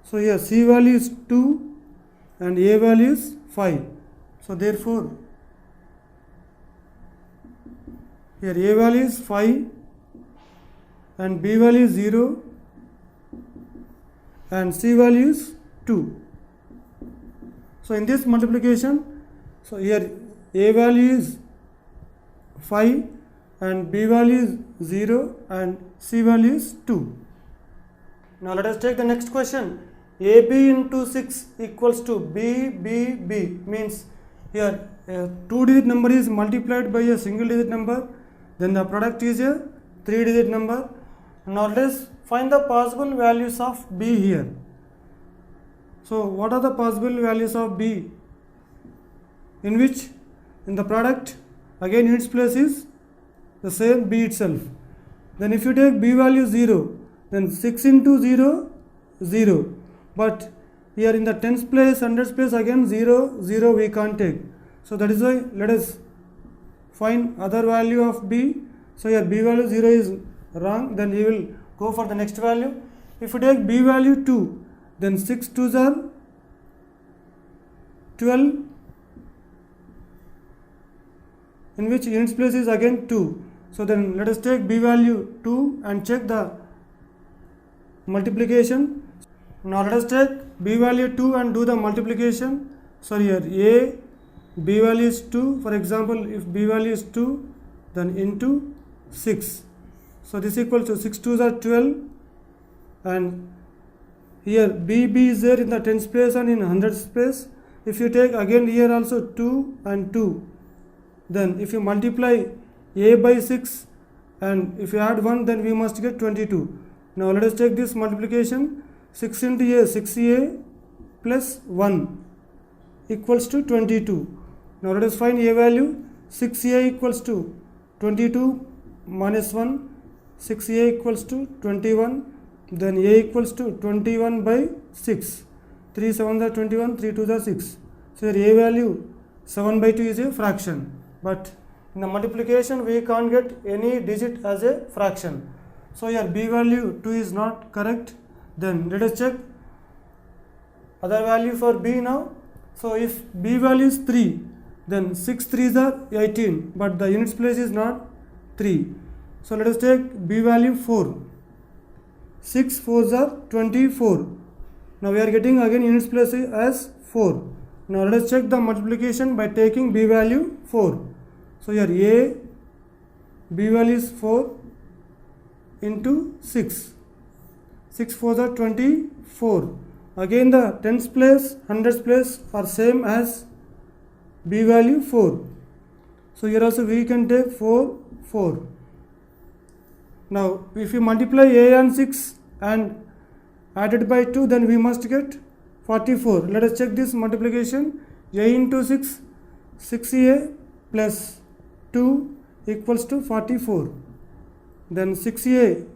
So here c value is 2 and a value is 5. So therefore here a value is 5 and b value is 0 and c value is 2. So in this multiplication, so here a value is 5 and b value is 0 and c value is 2. Now let us take the next question. ab into 6 equals to b means here a 2-digit number is multiplied by a single digit number, then the product is a 3-digit number. Now let us find the possible values of b here. So what are the possible values of b? In which in the product again units place is the same b itself. Then if you take b value 0, then 6 into 0 0, but here in the tens place, hundreds place again 0 0 we can't take. So that is why let us find other value of b. So here b value 0 is wrong, then we will go for the next value. If you take b value 2, then 6 2s are 12, in which units place is again 2. So then let us take b value 2 and check the multiplication. Now let us take b value 2 and do the multiplication. So here a b value is 2. For example, if b value is 2, then into 6. So this equals to 6 2s are 12, and here b is there in the tens place and in hundreds place. If you take again here also 2 and 2, then if you multiply a by 6 and if you add 1, then we must get 22. Now let us take this multiplication. 6 into a, 6a plus 1 equals to 22. Now let us find a value. 6a equals to 22 minus 1, 6a equals to 21, then a equals to 21 by 6. 3 7s are 21, 3 2s are 6. So here a value 7 by 2 is a fraction, but in the multiplication we can't get any digit as a fraction. So here b value 2 is not correct. Then let us check other value for b now. So if b value is 3, then 6 3s are 18, but the units place is not 3. So let us take b value 4. 6 4s are 24. Now we are getting again units place as 4. Now let us check the multiplication by taking b value 4. So here a b value is 4 into 6. 6 4s are 24. Again the tens place, hundreds place are same as b value 4. So here also we can take 4 4. Now if you multiply a and 6 and added by 2, then we must get 44. Let us check this multiplication. A into 6, 6a plus 2 equals to 44. Then 6a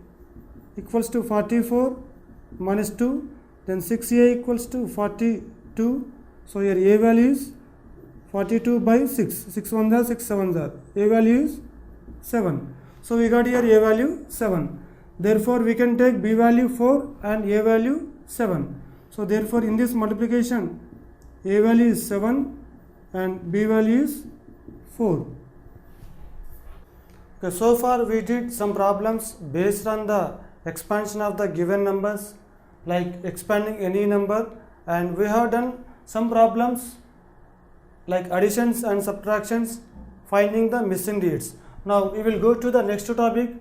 equals to 44 minus 2, then 6a equals to 42. So here a value is 42 by 6. 6 1s are 6 7s are. A value is 7. So we got here a value 7. Therefore we can take b value 4 and a value 7. So therefore in this multiplication a value is 7 and b value is 4. Okay, so far we did some problems based on the expansion of the given numbers, like expanding any number, and we have done some problems like additions and subtractions, finding the missing digits. Now we will go to the next topic,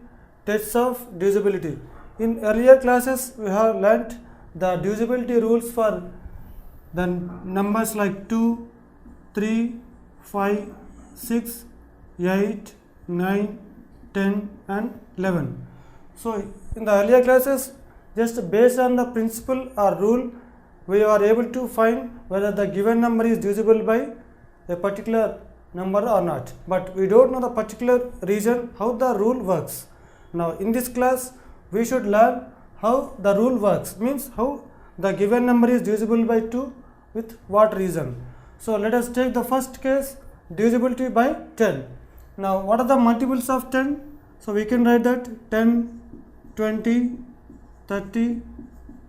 tests of divisibility. In earlier classes we have learnt the divisibility rules for the numbers like 2, 3, 5, 6, 8, 9, 10 and 11. So in the earlier classes, just based on the principle or rule, we are able to find whether the given number is divisible by a particular number or not, but we don't know the particular reason how the rule works. Now in this class we should learn how the rule works, means how the given number is divisible by 2 with what reason. So let us take the first case, divisibility by 10. Now what are the multiples of 10? So we can write that 10, 20, 30,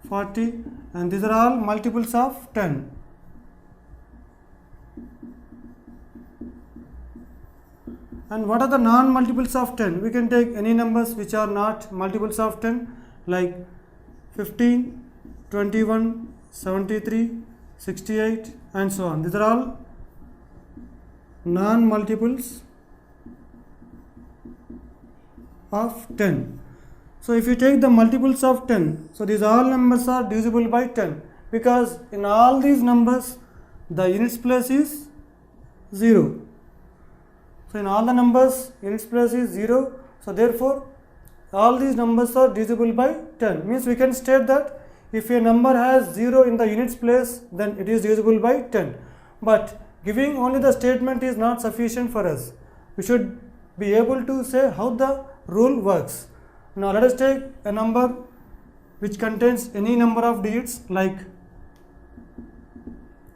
40, and these are all multiples of 10. And what are the non-multiples of 10? We can take any numbers which are not multiples of 10, like 15, 21, 73, 68 and so on. These are all non-multiples of 10. So if you take the multiples of 10, so these all numbers are divisible by 10, because in all these numbers the units place is 0. So in all the numbers units place is 0. So therefore all these numbers are divisible by 10. Means we can state that if a number has 0 in the units place, then it is divisible by 10. But giving only the statement is not sufficient for us. We should be able to say how the rule works. Now let us take a number which contains any number of digits like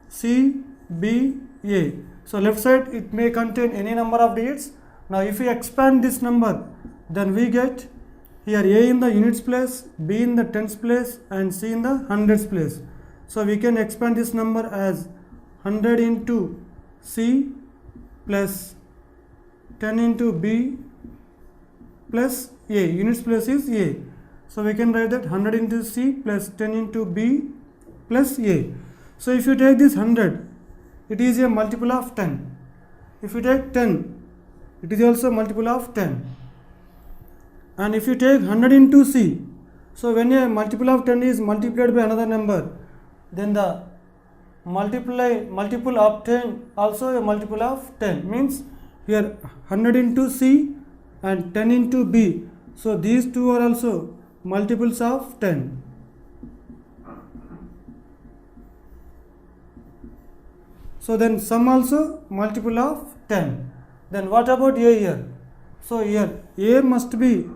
C, B, A. So left side it may contain any number of digits. Now if we expand this number, then we get here A in the units place, B in the tens place and C in the hundreds place. So we can expand this number as 100 into C plus 10 into b plus a, units place is a. So we can write that 100 into c plus 10 into b plus a. So if you take this 100, it is a multiple of 10. If you take 10, it is also multiple of 10. And if you take 100 into c, so when a multiple of 10 is multiplied by another number, then the multiple of 10 also a multiple of 10, means here 100 into c and 10 into b, so these two are also multiples of 10. So then sum also multiple of 10. Then what about a here? So here a must be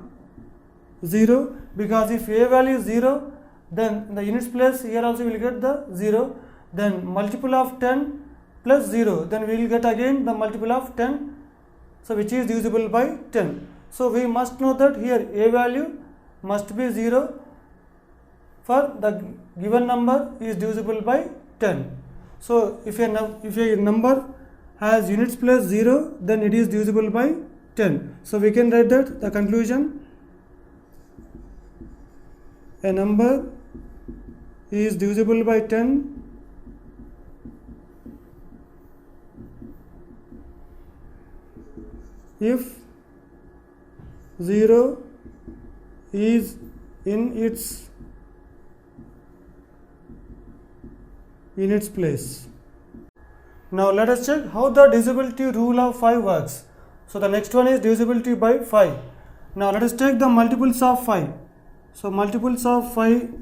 0, because if a value is 0, then the units place here also will get the 0. Then multiple of 10 plus 0, then we will get again the multiple of 10, so which is divisible by 10. So we must know that here a value must be 0 for the given number is divisible by 10. So if a number has units place 0, then it is divisible by 10. So we can write that the conclusion: a number is divisible by 10 if 0 is in its place. Now let us check how the divisibility rule of 5 works. So the next one is divisibility by 5. Now let us take the multiples of 5. So multiples of 5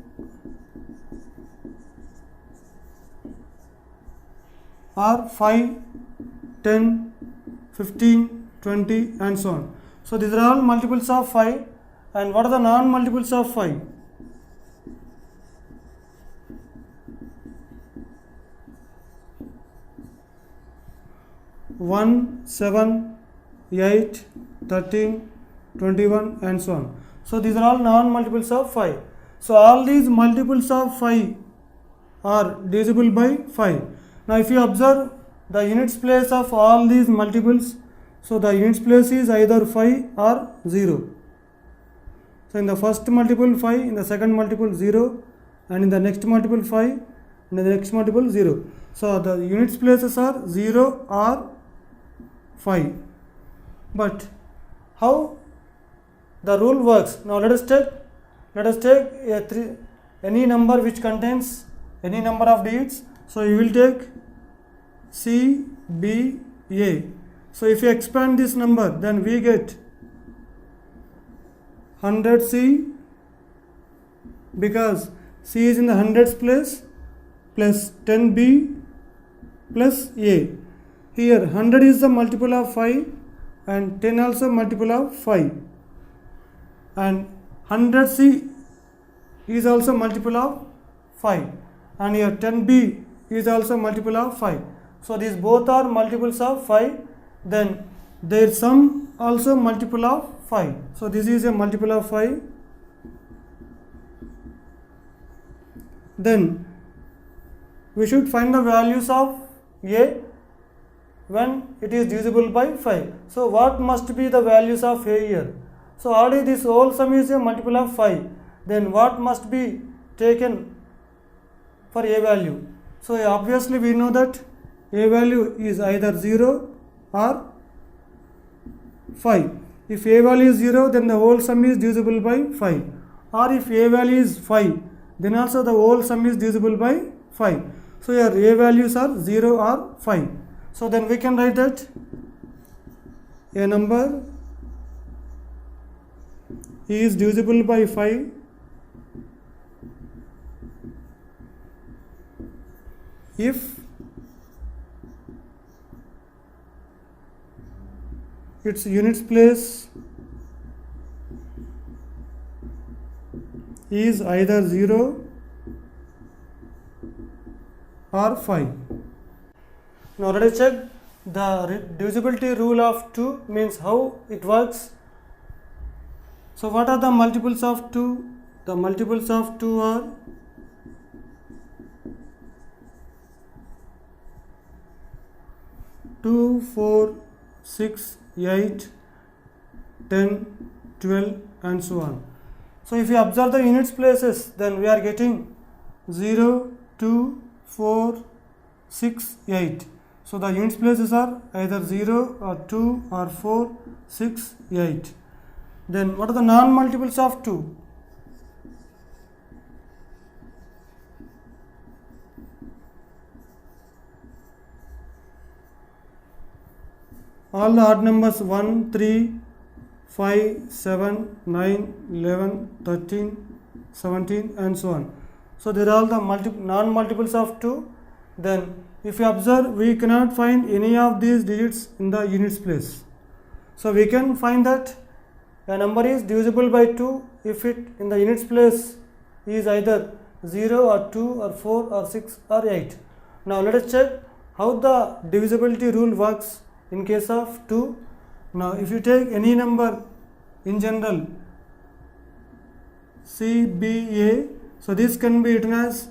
are 5, 10, 15, 20 and so on. So these are all multiples of 5. And what are the non-multiples of 5? 1, 7, 8, 13, 21 and so on. So these are all non-multiples of 5. So all these multiples of 5 are divisible by 5. Now if you observe the units place of all these multiples, so the units place is either 5 or 0. So in the first multiple 5, in the second multiple 0, and in the next multiple 5, in the next multiple 0. So the units places are 0 or 5. But how the rule works? Now let us take any number which contains any number of digits. So you will take C, B, A. So if you expand this number, then we get 100C, because C is in the hundreds place, plus 10B plus A. Here 100 is the multiple of 5 and 10 also multiple of 5, and 100C is also multiple of 5, and here 10B is also multiple of 5. So these both are multiples of 5. Then their sum also multiple of 5. So this is a multiple of 5. Then we should find the values of A when it is divisible by 5. So what must be the values of A here? So already this whole sum is a multiple of 5. Then what must be taken for A value? So obviously we know that A value is either 0 or 5. If A value is 0, then the whole sum is divisible by 5. Or if A value is 5, then also the whole sum is divisible by 5. So here A values are 0 or 5. So then we can write that a number is divisible by 5 if its units place is either 0 or 5. Now let us check the divisibility rule of 2, means how it works. So what are the multiples of 2? The multiples of 2 are 2, 4, 6, 8, 10, 12 and so on. So if you observe the units places, then we are getting 0, 2, 4, 6, 8. So the units places are either 0 or 2 or 4, 6, 8. Then what are the non-multiples of 2? All the odd numbers 1, 3, 5, 7, 9, 11, 13, 17 and so on. So there are all the non-multiples of 2. Then if you observe, we cannot find any of these digits in the units place. So we can find that a number is divisible by 2 if it in the units place is either 0 or 2 or 4 or 6 or 8. Now let us check how the divisibility rule works in case of 2. Now if you take any number in general, C, B, A, so this can be written as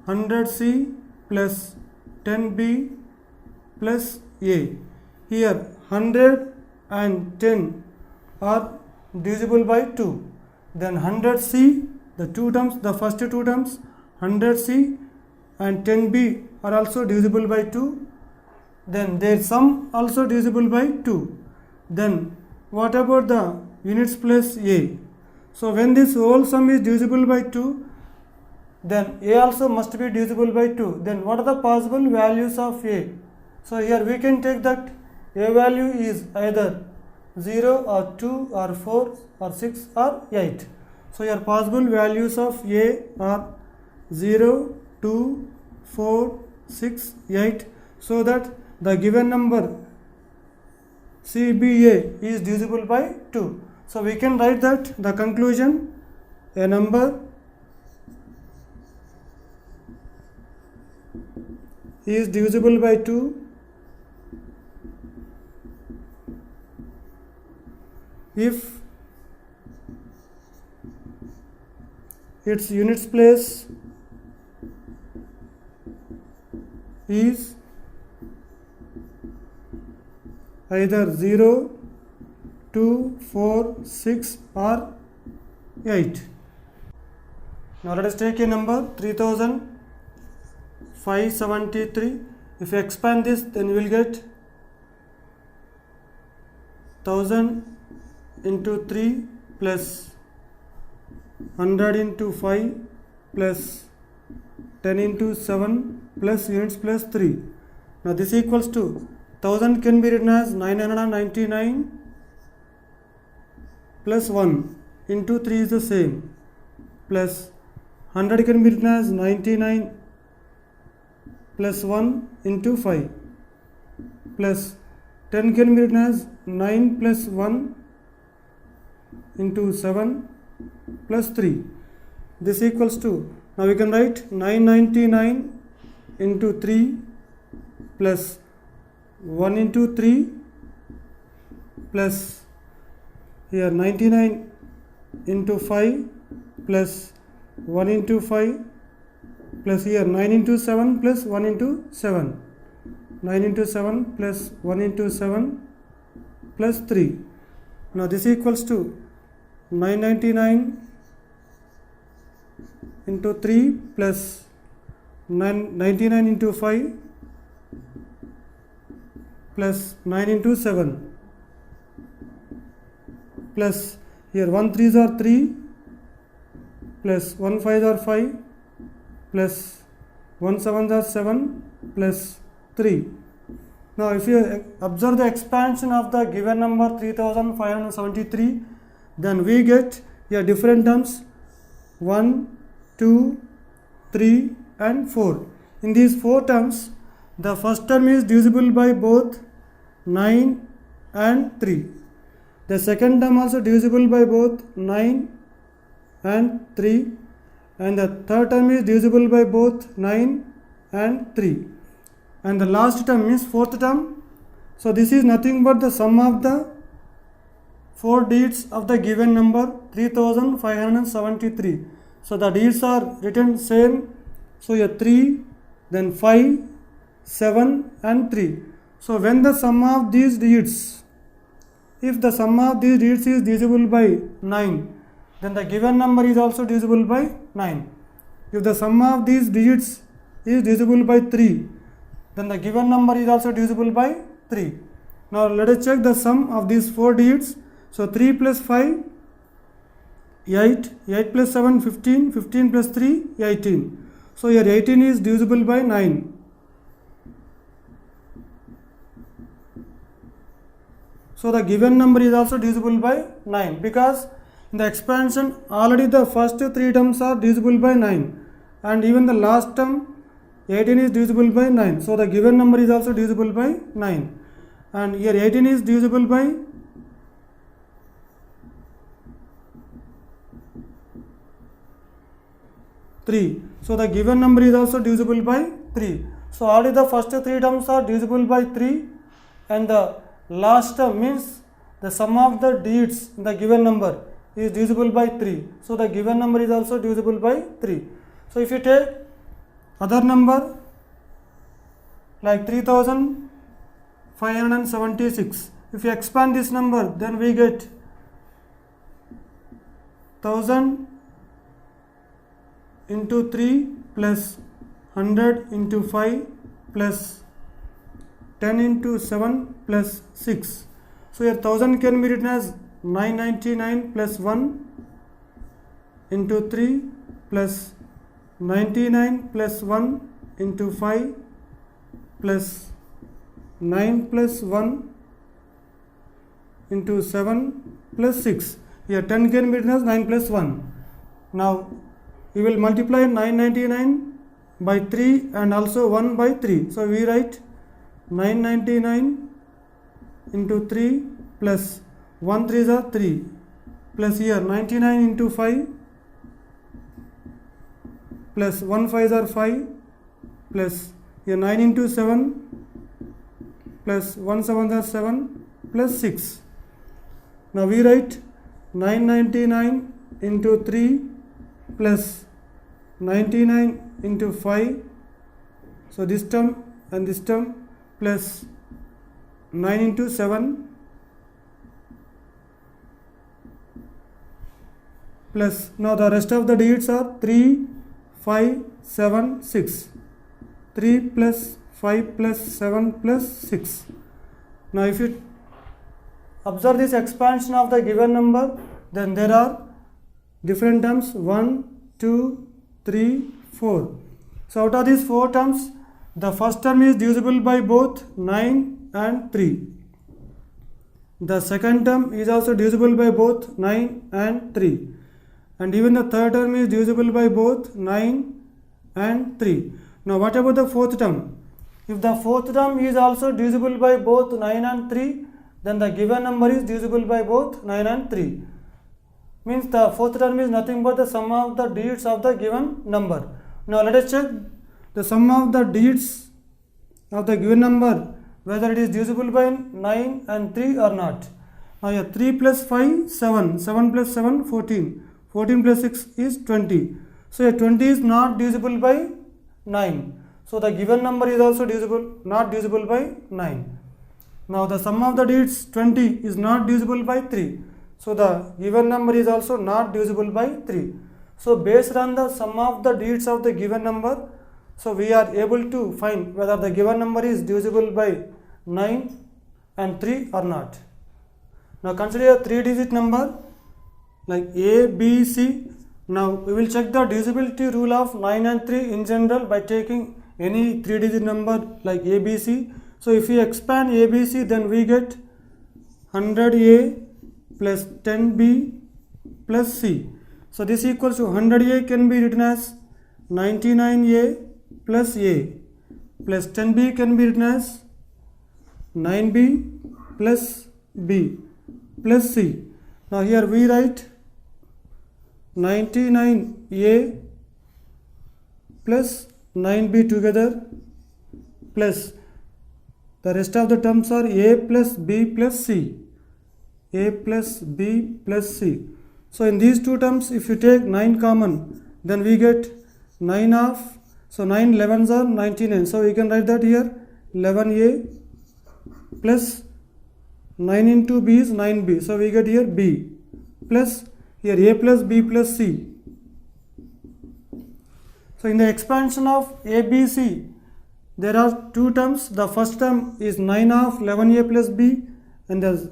100C plus 10B plus A. Here 100 and 10 are divisible by 2. Then 100C, the first two terms 100C and 10B are also divisible by 2. Then their sum also divisible by 2. Then what about the units place A? So when this whole sum is divisible by 2, then A also must be divisible by 2. Then what are the possible values of A? So here we can take that A value is either 0 or 2 or 4 or 6 or 8. So your possible values of A are 0, 2, 4, 6, 8. So that the given number CBA is divisible by 2. So we can write that the conclusion, a number is divisible by 2 if its units place is either 0, 2, 4, 6 or 8. Now let us take a number 3573. If you expand this, then you will get 1000 into 3 plus 100 into 5 plus 10 into 7 plus units plus 3. Now this equals to 1000 can be written as 999 plus 1 into 3 is the same, plus 100 can be written as 99 plus 1 into 5, plus 10 can be written as 9 plus 1 into 7 plus 3. This equals to, now we can write 999 into 3 plus 1 into 3 plus here 99 into 5 plus 1 into 5 plus here 9 into 7 plus 1 into 7, 9 into 7 plus 1 into 7 plus 3. Now this equals to 999 into 3 plus 99 into 5 plus 9 into 7 plus here 1 3s are 3 plus 1 5s are 5 plus 1 7s are 7 plus 3. Now if you observe the expansion of the given number 3573, then we get here different terms 1, 2, 3 and 4. In these 4 terms, the first term is divisible by both 9 and 3. The second term also divisible by both 9 and 3, and the third term is divisible by both 9 and 3, and the last term is fourth term. So this is nothing but the sum of the 4 digits of the given number 3573. So the digits are written same. So here 3, then 5, 7 and 3. So when the sum of these digits if the sum of these digits is divisible by 9, then the given number is also divisible by 9. If the sum of these digits is divisible by 3, then the given number is also divisible by 3. Now let us check the sum of these 4 digits. So 3 plus 5, 8, 8 plus 7, 15, 15 plus 3, 18. So here 18 is divisible by 9. So the given number is also divisible by 9, because in the expansion already the first 3 terms are divisible by 9, and even the last term 18 is divisible by 9. So the given number is also divisible by 9, and here 18 is divisible by 3. So the given number is also divisible by 3. So already the first 3 terms are divisible by 3, and the last term means the sum of the digits in the given number is divisible by 3. So the given number is also divisible by 3. So if you take other number like 3576, if you expand this number, then we get 1000 into 3 plus 100 into 5 plus 10 into 7 plus 6. So here 1000 can be written as 999 plus 1 into 3 plus 99 plus 1 into 5 plus 9 plus 1 into 7 plus 6. Here 10 can be written as 9 plus 1. Now we will multiply 999 by 3 and also 1 by 3. So we write 999 into 3 plus 1 3s are 3 plus here 99 into 5 plus 1 5s are 5 plus here 9 into 7 plus 1 7s are 7 plus 6. Now we write 999 into 3 plus 99 into 5. So this term and this term plus 9 into 7 plus, now the rest of the digits are 3, 5, 7, 6. 3 plus 5 plus 7 plus 6. Now if you observe this expansion of the given number, then there are different terms 1, 2, 3, 4. So out of these 4 terms, the first term is divisible by both 9 and 3. The second term is also divisible by both 9 and 3. And even the third term is divisible by both 9 and 3. Now what about the fourth term? If the fourth term is also divisible by both 9 and 3, then the given number is divisible by both 9 and 3. Means the fourth term is nothing but the sum of the digits of the given number. Now let us check the sum of the digits of the given number, whether it is divisible by 9 and 3 or not. Now here 3 plus 5, 7, 7 plus 7, 14, 14 plus 6 is 20. So here 20 is not divisible by 9. So the given number is also not divisible by 9. Now the sum of the digits 20 is not divisible by 3. So the given number is also not divisible by 3. So based on the sum of the digits of the given number, so we are able to find whether the given number is divisible by 9 and 3 or not. Now consider a 3-digit number like A, B, C. Now we will check the divisibility rule of 9 and 3 in general by taking any 3-digit number like A, B, C. So if we expand A, B, C, then we get 100A plus 10B plus C. So this equals to 100A can be written as 99A plus A plus 10B can be written as 9B plus B plus C. Now here we write 99A plus 9B together plus the rest of the terms are A plus B plus C. A plus B plus C. So in these two terms, if you take 9 common, then we get 9 of, so 9 11s are 99. So we can write that here 11A plus 9 into b is 9b. So we get here b plus here a plus b plus c. So in the expansion of ABC, there are two terms. The first term is 9 of 11a plus b and the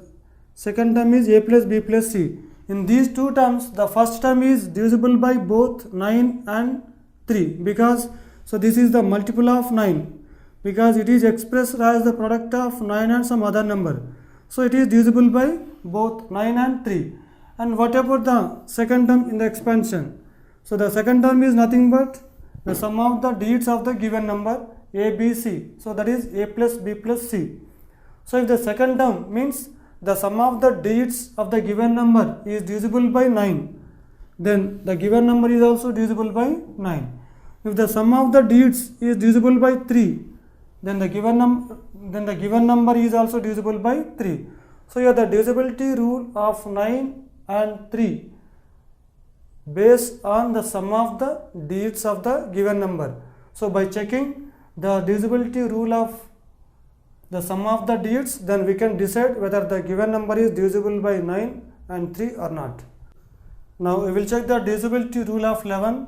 second term is a plus b plus c. In these two terms, the first term is divisible by both 9 and 3 because, so this is the multiple of 9 because it is expressed as the product of 9 and some other number. So it is divisible by both 9 and 3. And what about the second term in the expansion? So the second term is nothing but the sum of the digits of the given number a, b, c. So that is a plus b plus c. So if the second term means the sum of the digits of the given number is divisible by 9, then the given number is also divisible by 9. If the sum of the digits is divisible by 3, then the given number is also divisible by 3. So here the divisibility rule of 9 and 3 based on the sum of the digits of the given number. So by checking the divisibility rule of the sum of the digits, then we can decide whether the given number is divisible by 9 and 3 or not. Now we will check the divisibility rule of 11.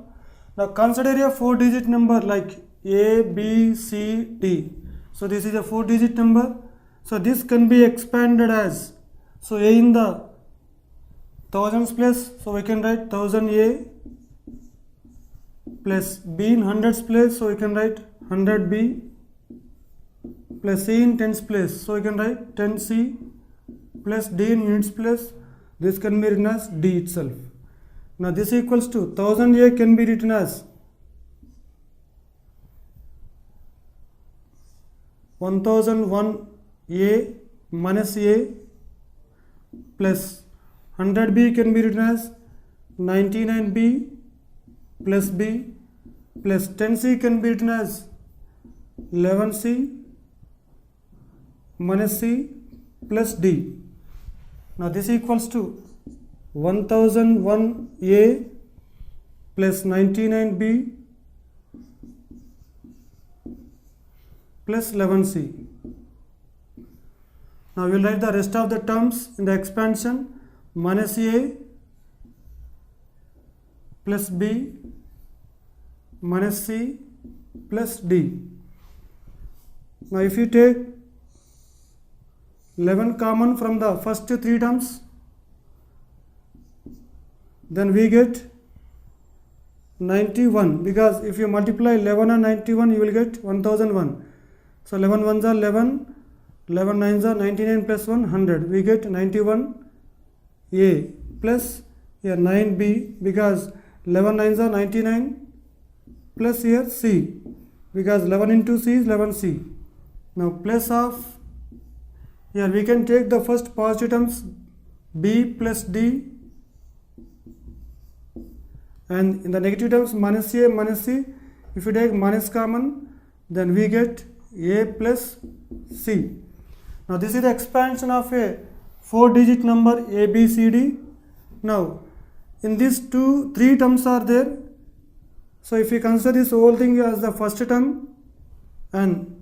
Now consider a 4-digit number like a, b, c, d. So this is a 4-digit number. So this can be expanded as, so a in the thousands place, so we can write 1000a plus b in hundreds place, so we can write 100b plus c in tens place, so we can write 10c plus d in units place. This can be written as d itself. Now this equals to 1000a can be written as 1001a minus a plus 100b can be written as 99b plus b plus 10c can be written as 11c minus c plus d. Now this equals to 1001a plus 99b plus 11c. Now we will write the rest of the terms in the expansion. Minus a plus b minus c plus d. Now if you take 11 common from the first 3 terms, then we get 91, because if you multiply 11 and 91 you will get 1001. So 11 ones are 11, 11 nines are 99 plus 1 100. We get 91 a plus here 9b, because 11 nines are 99 plus here c, because 11 into c is 11c. Now plus of, here we can take the first positive terms b plus d, and in the negative terms minus a minus c. If you take minus common, then we get a plus c. Now this is the expansion of a 4-digit number a, b, c, d. Now in these 3 terms are there. So if you consider this whole thing as the first term, and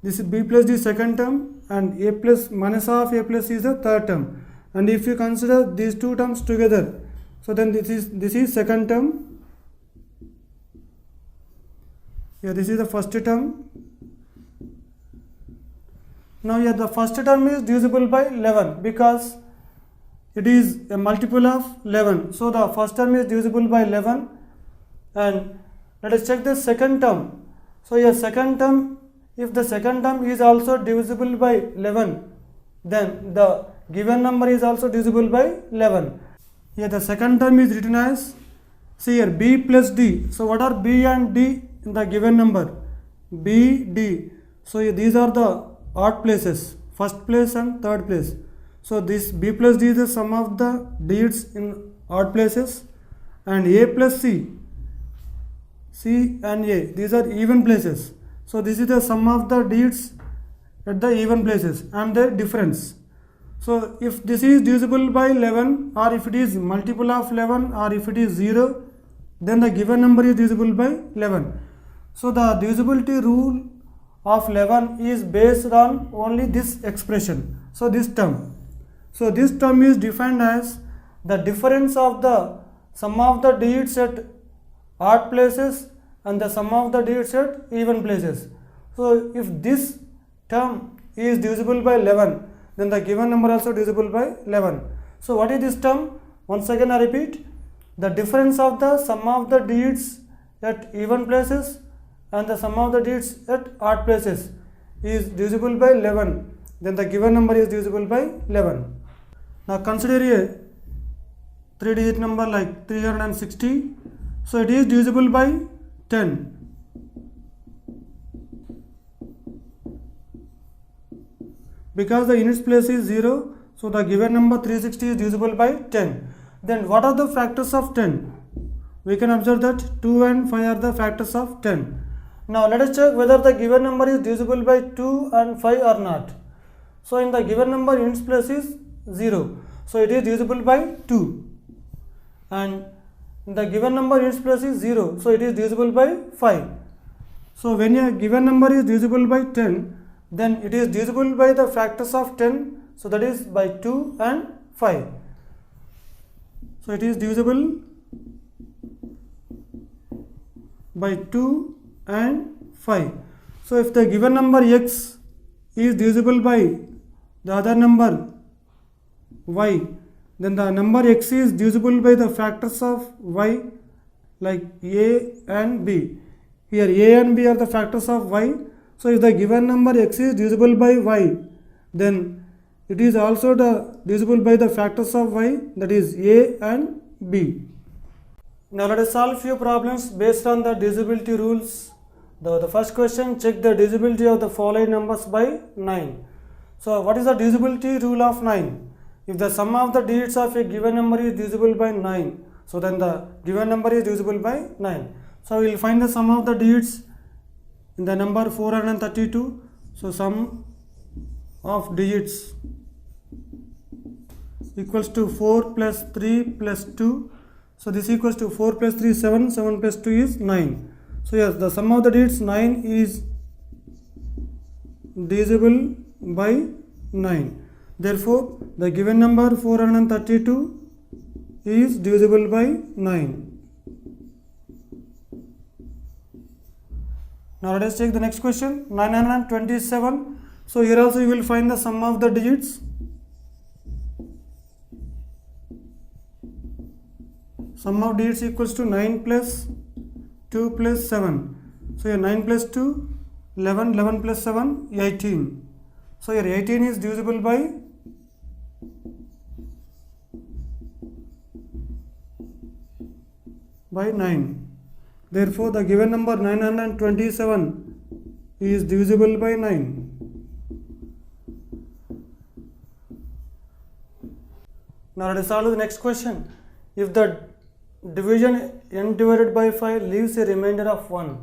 this is b plus d second term, and a plus minus of a plus c is the third term, and if you consider these 2 terms together, so then this is second term. Here this is the first term. Now here the first term is divisible by 11 because it is a multiple of 11. So the first term is divisible by 11. And let us check the second term. So here second term, if the second term is also divisible by 11, then the given number is also divisible by 11. Here the second term is written as, see here, b plus d. So what are b and d in the given number? b, d. So here these are the odd places, first place and third place. So this b plus d is the sum of the digits in odd places, and a plus c, c and a, these are even places. So this is the sum of the digits at the even places and their difference. So if this is divisible by 11, or if it is multiple of 11, or if it is 0, then the given number is divisible by 11. So the divisibility rule of 11 is based on only this expression. So this term. So this term is defined as the difference of the sum of the digits at odd places and the sum of the digits at even places. So if this term is divisible by 11, then the given number also divisible by 11. So what is this term? Once again I repeat, the difference of the sum of the digits at even places and the sum of the digits at odd places is divisible by 11, then the given number is divisible by 11. Now consider a 3-digit number like 360. So it is divisible by 10. Because the units place is 0, so the given number 360 is divisible by 10. Then what are the factors of 10? We can observe that 2 and 5 are the factors of 10. Now let us check whether the given number is divisible by 2 and 5 or not. So in the given number units place is 0, so it is divisible by 2. And the given number units place is 0, so it is divisible by 5. So when a given number is divisible by 10, then it is divisible by the factors of 10, so that is by 2 and 5. So it is divisible by 2 and 5. So if the given number x is divisible by the other number y, then the number x is divisible by the factors of y like a and b. Here a and b are the factors of y. So if the given number x is divisible by y, then it is also divisible by the factors of y, that is a and b. Now let us solve few problems based on the divisibility rules. The first question, check the divisibility of the following numbers by 9. So what is the divisibility rule of 9? If the sum of the digits of a given number is divisible by 9, so then the given number is divisible by 9. So we will find the sum of the digits in the number 432. So sum of digits equals to 4 plus 3 plus 2. So this equals to 4 plus 3 is 7, 7 plus 2 is 9. So yes, the sum of the digits 9 is divisible by 9. Therefore, the given number 432 is divisible by 9. Now let us take the next question, 927. So here also you will find the sum of the digits. Sum of digits equals to 9 plus 2 plus 7. So here 9 plus 2, 11, 11 plus 7, 18. So here 18 is divisible by 9. Therefore, the given number 927 is divisible by 9. Now let us solve the next question. If the division n divided by 5 leaves a remainder of 1,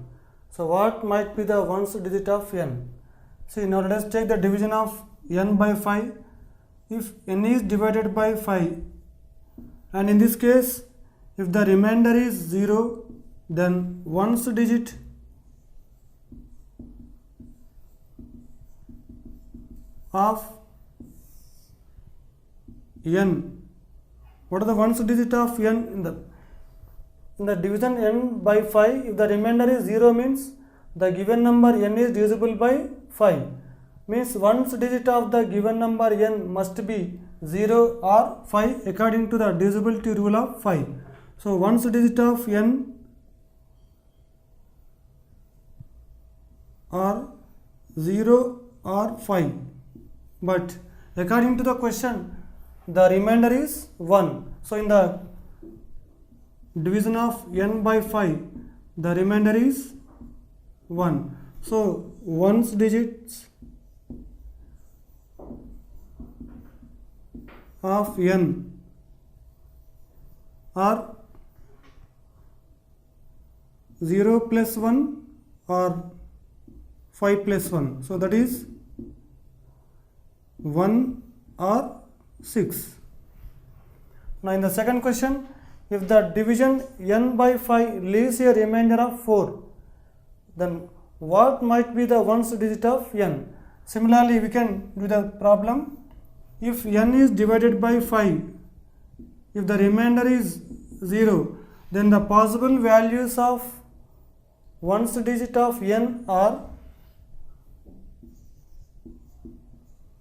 so what might be the ones digit of n? See, now let us take the division of n by 5. If n is divided by 5, and in this case, if the remainder is 0, then ones digit of n. What are the ones digit of n in the division n by 5? If the remainder is 0, means the given number n is divisible by 5. Means ones digit of the given number n must be 0 or 5 according to the divisibility rule of 5. So ones digit of n are 0 or 5, but according to the question the remainder is 1. So in the division of n by 5 the remainder is 1. So ones digits of n are 0 plus 1 or 5 plus 1. So that is 1 or 6. Now in the second question, if the division n by 5 leaves a remainder of 4, then what might be the ones digit of n? Similarly, we can do the problem. if n is divided by 5, if the remainder is 0, then the possible values of ones digit of n are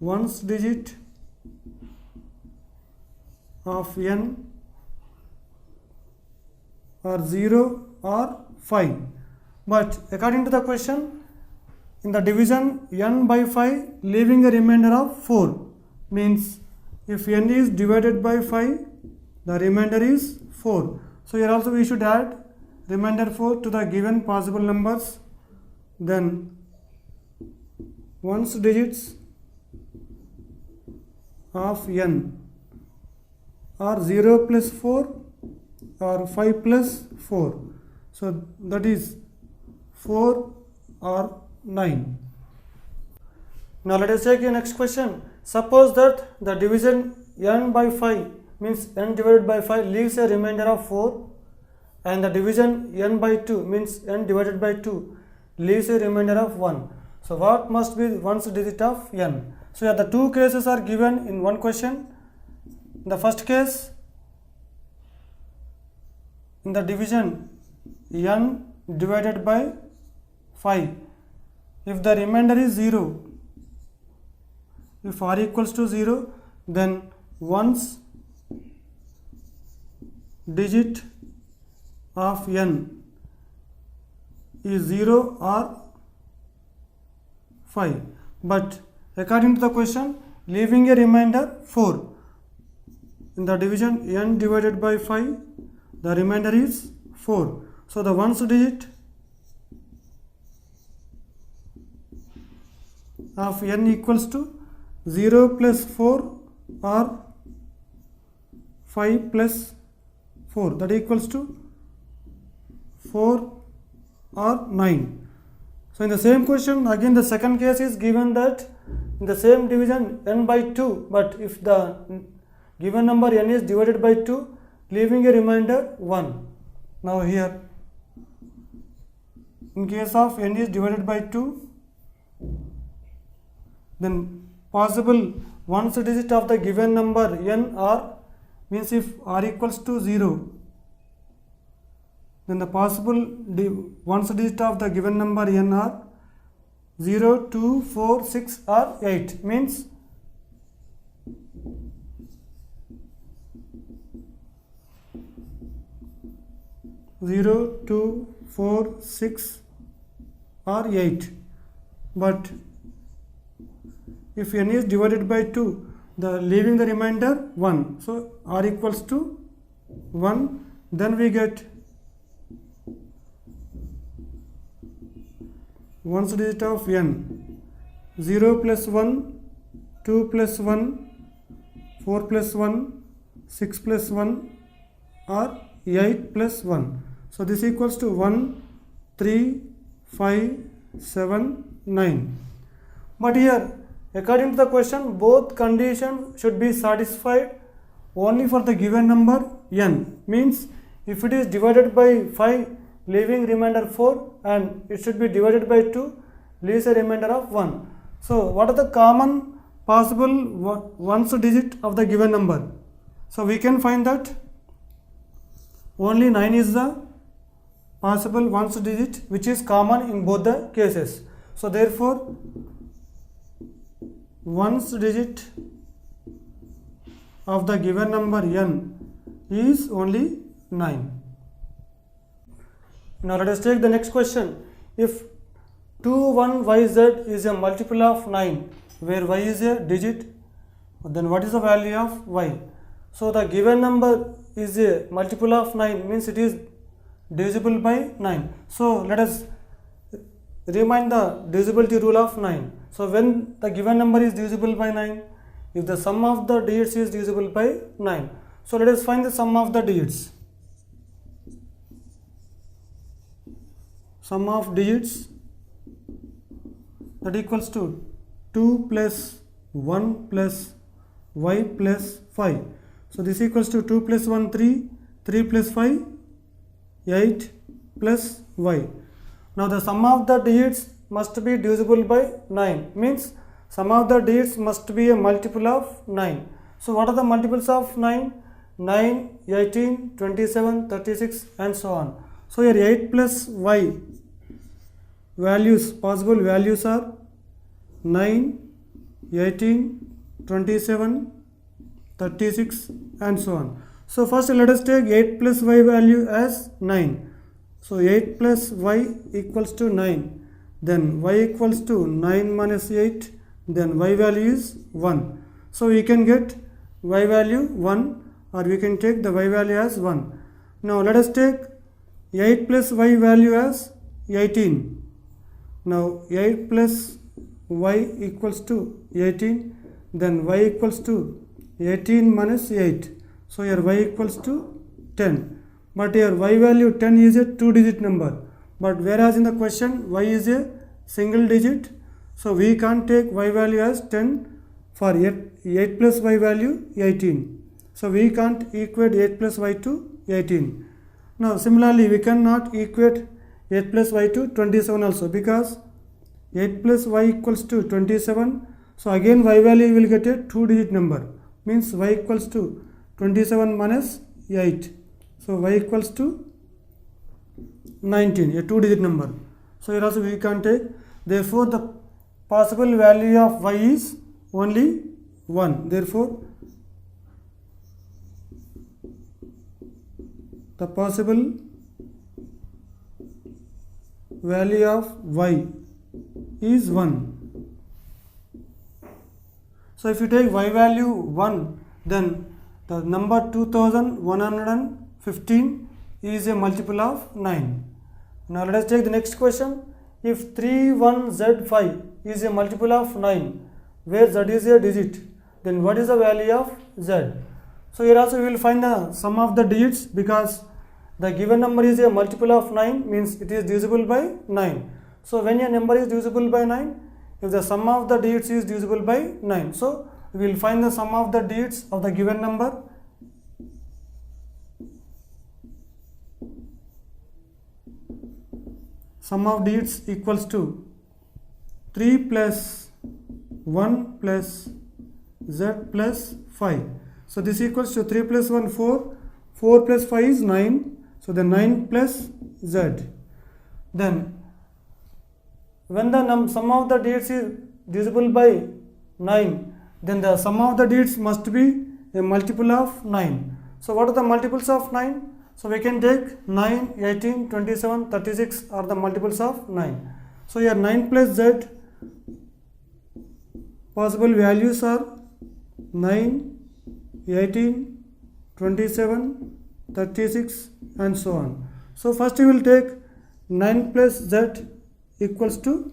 ones digit of n are 0 or 5. But according to the question, in the division n by 5 leaving a remainder of 4, means if n is divided by 5, the remainder is 4. So here also we should add remainder 4 to the given possible numbers. Then ones digits of n are 0 plus 4 or 5 plus 4. So that is 4 or 9. Now let us take the next question. Suppose that the division n by 5 means n divided by 5 leaves a remainder of 4, and the division n by 2 means n divided by 2 leaves a remainder of 1. So what must be ones digit of n? So here the two cases are given in one question. In the first case, in the division n divided by 5, if the remainder is 0, if r equals to 0, then ones digit of n is 0 or 5. But according to the question, leaving a remainder 4, in the division n divided by 5, the remainder is 4. So the ones digit of n equals to 0 plus 4 or 5 plus 4, that equals to 4 or 9. So in the same question, again the second case is given that in the same division n by 2, but if the given number n is divided by 2, leaving a remainder 1. Now here, in case of n is divided by 2, then possible ones digit of the given number n are, means if r equals to 0, then the possible ones digit of the given number n are 0, 2, 4, 6 or 8, means zero, 2, 4, 6 or 8. But if n is divided by 2, the leaving the remainder 1. So r equals to 1. Then we get ones digit of n 0 plus 1, 2 plus 1, 4 plus 1, 6 plus 1 or 8 plus 1. So this equals to 1, 3, 5, 7, 9. But here, according to the question, both conditions should be satisfied only for the given number n. Means if it is divided by 5, leaving remainder 4, and it should be divided by 2, leaves a remainder of 1. So what are the common possible ones digit of the given number? So we can find that only 9 is the possible ones digit which is common in both the cases. So therefore ones digit of the given number n is only 9. Now let us take the next question. If 21yz is a multiple of 9, where y is a digit, then what is the value of y? So the given number is a multiple of 9, means it is divisible by 9. So let us remind the divisibility rule of 9. So when the given number is divisible by 9, if the sum of the digits is divisible by 9. So let us find the sum of the digits. Sum of digits, that equals to 2 plus 1 plus y plus 5. So this equals to 2 plus 1 3, 3 plus 5 8 plus y. Now the sum of the digits must be divisible by 9, means sum of the digits must be a multiple of 9. So what are the multiples of 9? 9, 18, 27, 36 and so on. So here 8 plus y values, possible values are 9, 18, 27, 36 and so on. So first let us take 8 plus y value as 9. So 8 plus y equals to 9. Then y equals to 9 minus 8. Then y value is 1. So we can get y value 1, or we can take the y value as 1. Now let us take 8 plus y value as 18. Now 8 plus y equals to 18. Then y equals to 18 minus 8. So here y equals to 10. But here y value 10 is a 2-digit number. But whereas in the question y is a single digit. So we can't take y value as 10 for 8 plus y value 18. So we can't equate 8 plus y to 18. Now similarly we cannot equate 8 plus y to 27 also, because 8 plus y equals to 27. So again y value will get a 2-digit number, means y equals to 27 minus 8. So y equals to 19, a 2-digit number. So here also we can take, therefore the possible value of y is only 1. Therefore the possible value of y is 1. So if you take y value 1, then the number 2115 is a multiple of 9. Now let us take the next question. If 31z5 is a multiple of 9, where z is a digit, then what is the value of z? So here also we will find the sum of the digits, because the given number is a multiple of 9, means it is divisible by 9. So when a number is divisible by 9, if the sum of the digits is divisible by 9, so we will find the sum of the digits of the given number. Sum of digits equals to 3 plus 1 plus z plus 5. So this equals to 3 plus 1 4, 4 plus 5 is 9. So the 9 plus z. Then when the sum of the digits is divisible by 9, then the sum of the digits must be a multiple of 9. So what are the multiples of 9? So we can take 9, 18, 27, 36 are the multiples of 9. So here 9 plus z, possible values are 9, 18, 27, 36 and so on. So first we will take 9 plus z equals to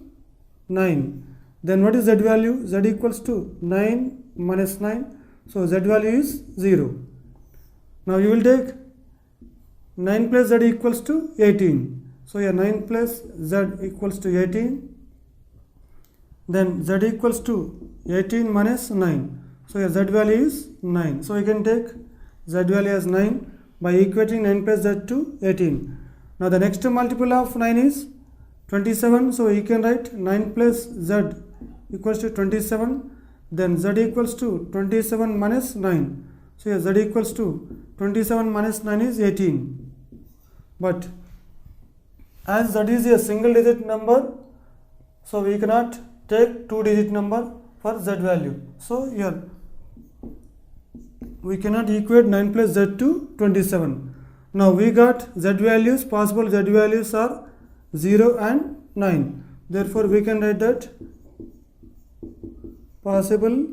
9. Then what is z value? Z equals to 9 minus 9. So z value is 0. Now you will take 9 plus z equals to 18. So here 9 plus z equals to 18. Then z equals to 18 minus 9. So here z value is 9. So you can take z value as 9 by equating 9 plus z to 18. Now the next multiple of 9 is 27. So you can write 9 plus z equals to 27. Then z equals to 27 minus 9. So here z equals to 27 minus 9 is 18. But as z is a single digit number, so we cannot take 2-digit number for z value. So here we cannot equate 9 plus z to 27. Now we got z values, possible z values are 0 and 9. Therefore we can write that possible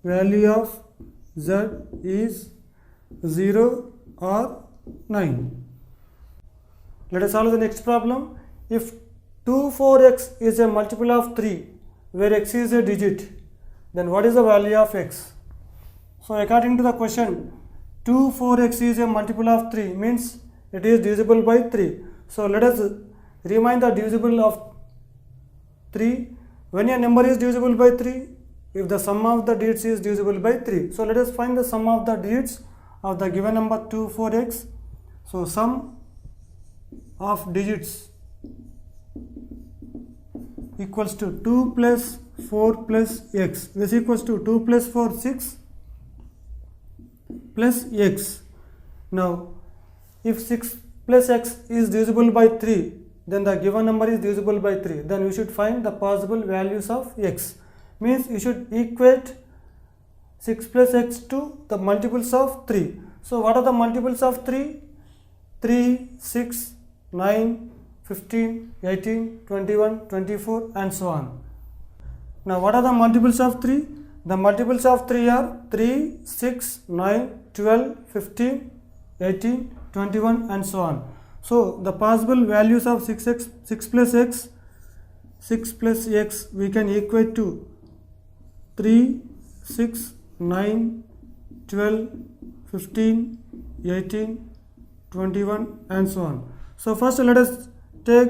value of z is 0 or 9. Let us solve the next problem. If 24x is a multiple of 3, where x is a digit, then what is the value of x? So according to the question, 24x is a multiple of 3, means it is divisible by 3. So let us remind the divisible of 3. When a number is divisible by 3, if the sum of the digits is divisible by 3. So let us find the sum of the digits of the given number 24x. So sum of digits equals to 2 plus 4 plus x. This equals to 2 plus 4 6 plus x. Now if 6 plus x is divisible by 3, then the given number is divisible by 3. Then we should find the possible values of x. Means you should equate 6 plus x to the multiples of 3. So what are the multiples of 3? 3, 6, 9, 15, 18, 21, 24 and so on. Now what are the multiples of 3? The multiples of 3 are 3, 6, 9, 12, 15, 18, 21 and so on. So the possible values of 6 plus x we can equate to 3, 6, 9, 12, 15, 18, 21 and so on. So first let us take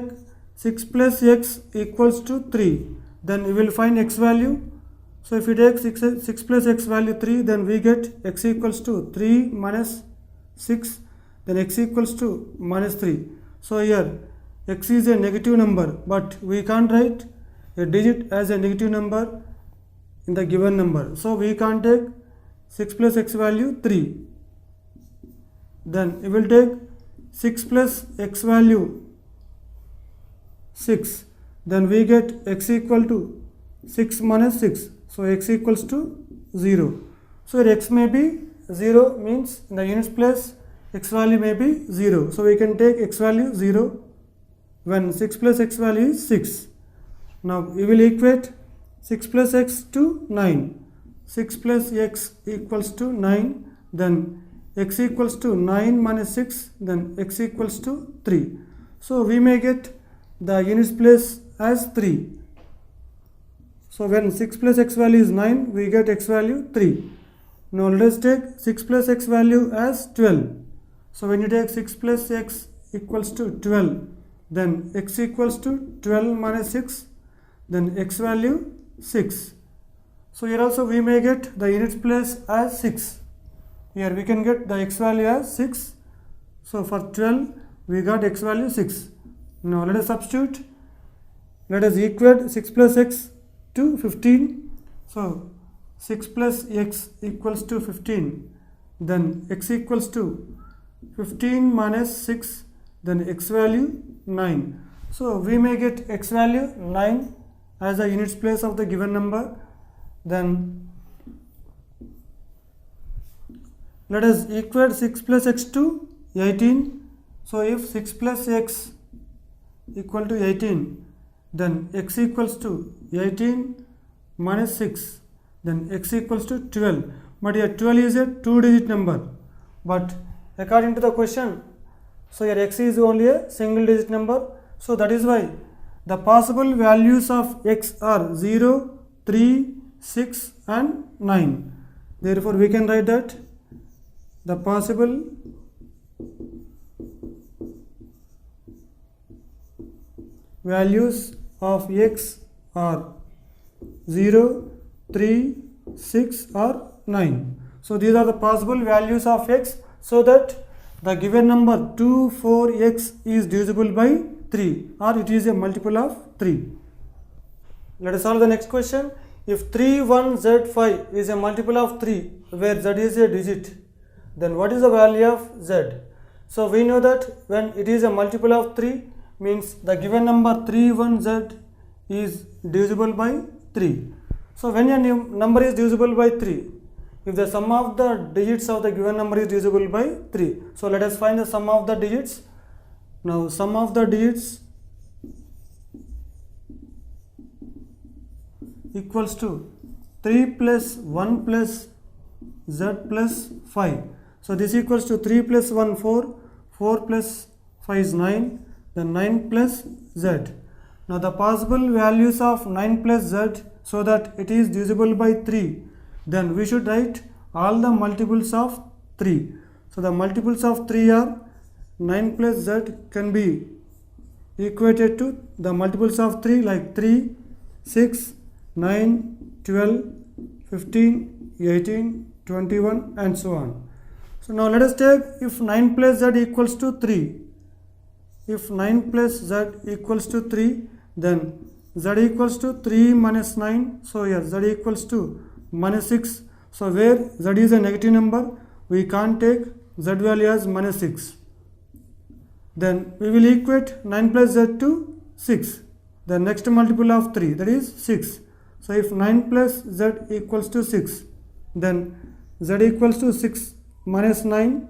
6 plus x equals to 3. Then we will find x value. So if we take 6 plus x value 3, then we get x equals to 3 minus 6, then x equals to minus 3. So here x is a negative number, but we can't write a digit as a negative number in the given number. So we can't take 6 plus x value 3. Then we will take 6 plus x value 6. Then we get x equal to 6 minus 6. So x equals to 0. So x may be 0, means in the units place x value may be 0. So we can take x value 0 when 6 plus x value is 6. Now we will equate 6 plus x to 9. 6 plus x equals to 9. Then x equals to 9 minus 6. Then x equals to 3. So we may get the units place as 3. So when 6 plus x value is 9, we get x value 3. Now let us take 6 plus x value as 12. So when you take 6 plus x equals to 12, then x equals to 12 minus 6, then x value 6. So here also we may get the units place as 6. Here we can get the x value as 6. So for 12 we got x value 6. Now let us substitute. Let us equate 6 plus x to 15. So 6 plus x equals to 15. Then x equals to 15 minus 6. Then x value 9. So we may get x value 9 as the units place of the given number. Then let us equate 6 plus x to 18. So if 6 plus x equal to 18, then x equals to 18 minus 6, then x equals to 12. But here 12 is a 2-digit number, but according to the question, so here x is only a single digit number. So that is why the possible values of x are 0, 3, 6 and 9. Therefore we can write that the possible values of x are 0, 3, 6 or 9. So these are the possible values of x, so that the given number 2, 4, x is divisible by 3 or it is a multiple of 3. Let us solve the next question. If 3, 1, z, 5 is a multiple of 3 where z is a digit, then what is the value of z? So we know that when it is a multiple of 3, means the given number 3, 1, z is divisible by 3. So when a number is divisible by 3, if the sum of the digits of the given number is divisible by 3, so let us find the sum of the digits. Now sum of the digits equals to 3 plus 1 plus z plus 5. So this equals to 3 plus 1 4, 4 plus 5 is 9, then 9 plus z. Now the possible values of 9 plus z, so that it is divisible by 3, then we should write all the multiples of 3. So the multiples of 3 are 9 plus z can be equated to the multiples of 3 like 3, 6, 9, 12, 15, 18, 21 and so on. So now let us take if 9 plus z equals to 3. If 9 plus z equals to 3, then z equals to 3 minus 9. So here z equals to minus 6. So where z is a negative number, we can't take z value as minus 6. Then we will equate 9 plus z to 6. The next multiple of 3, that is 6. So if 9 plus z equals to 6, then z equals to 6 minus 9,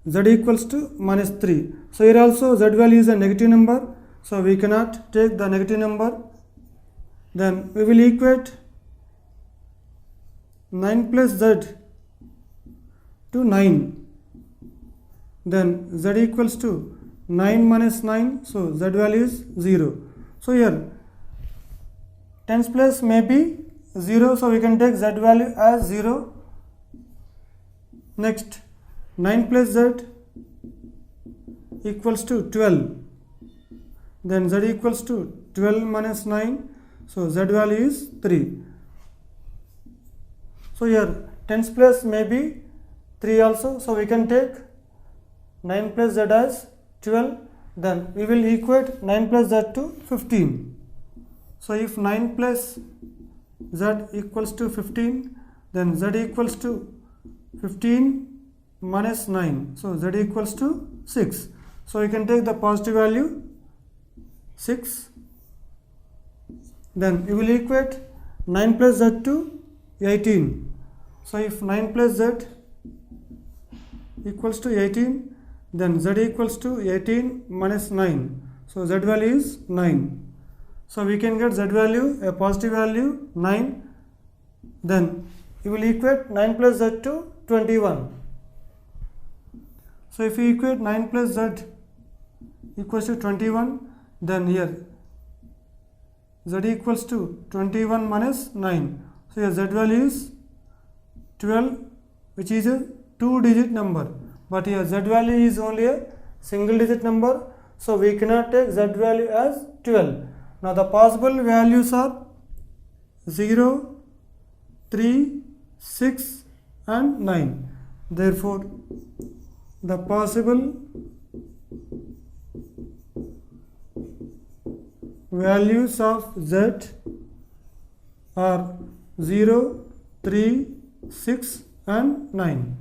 z equals to minus 3. So here also z value is a negative number, so we cannot take the negative number. Then we will equate 9 plus z to 9. Then z equals to 9 minus 9, so z value is 0. So here tens place may be 0, so we can take z value as 0. Next 9 plus z equals to 12. Then z equals to 12 minus 9, so z value is 3. So here tens place may be 3 also, so we can take 9 plus z as 12. Then we will equate 9 plus z to 15. So if 9 plus z equals to 15, then z equals to 15 minus 9, so z equals to 6. So we can take the positive value 6. Then we will equate 9 plus z to 18. So if 9 plus z equals to 18, then z equals to 18 minus 9, so z value is 9. So we can get z value, a positive value 9. Then we will equate 9 plus z to 21. So if we equate 9 plus z equals to 21, then here z equals to 21 minus 9. So here z value is 12, which is a 2-digit number. But here z value is only a single digit number, so we cannot take z value as 12. Now the possible values are 0, 3, 6 and 9. Therefore the possible values of z are 0, 3, 6 and 9.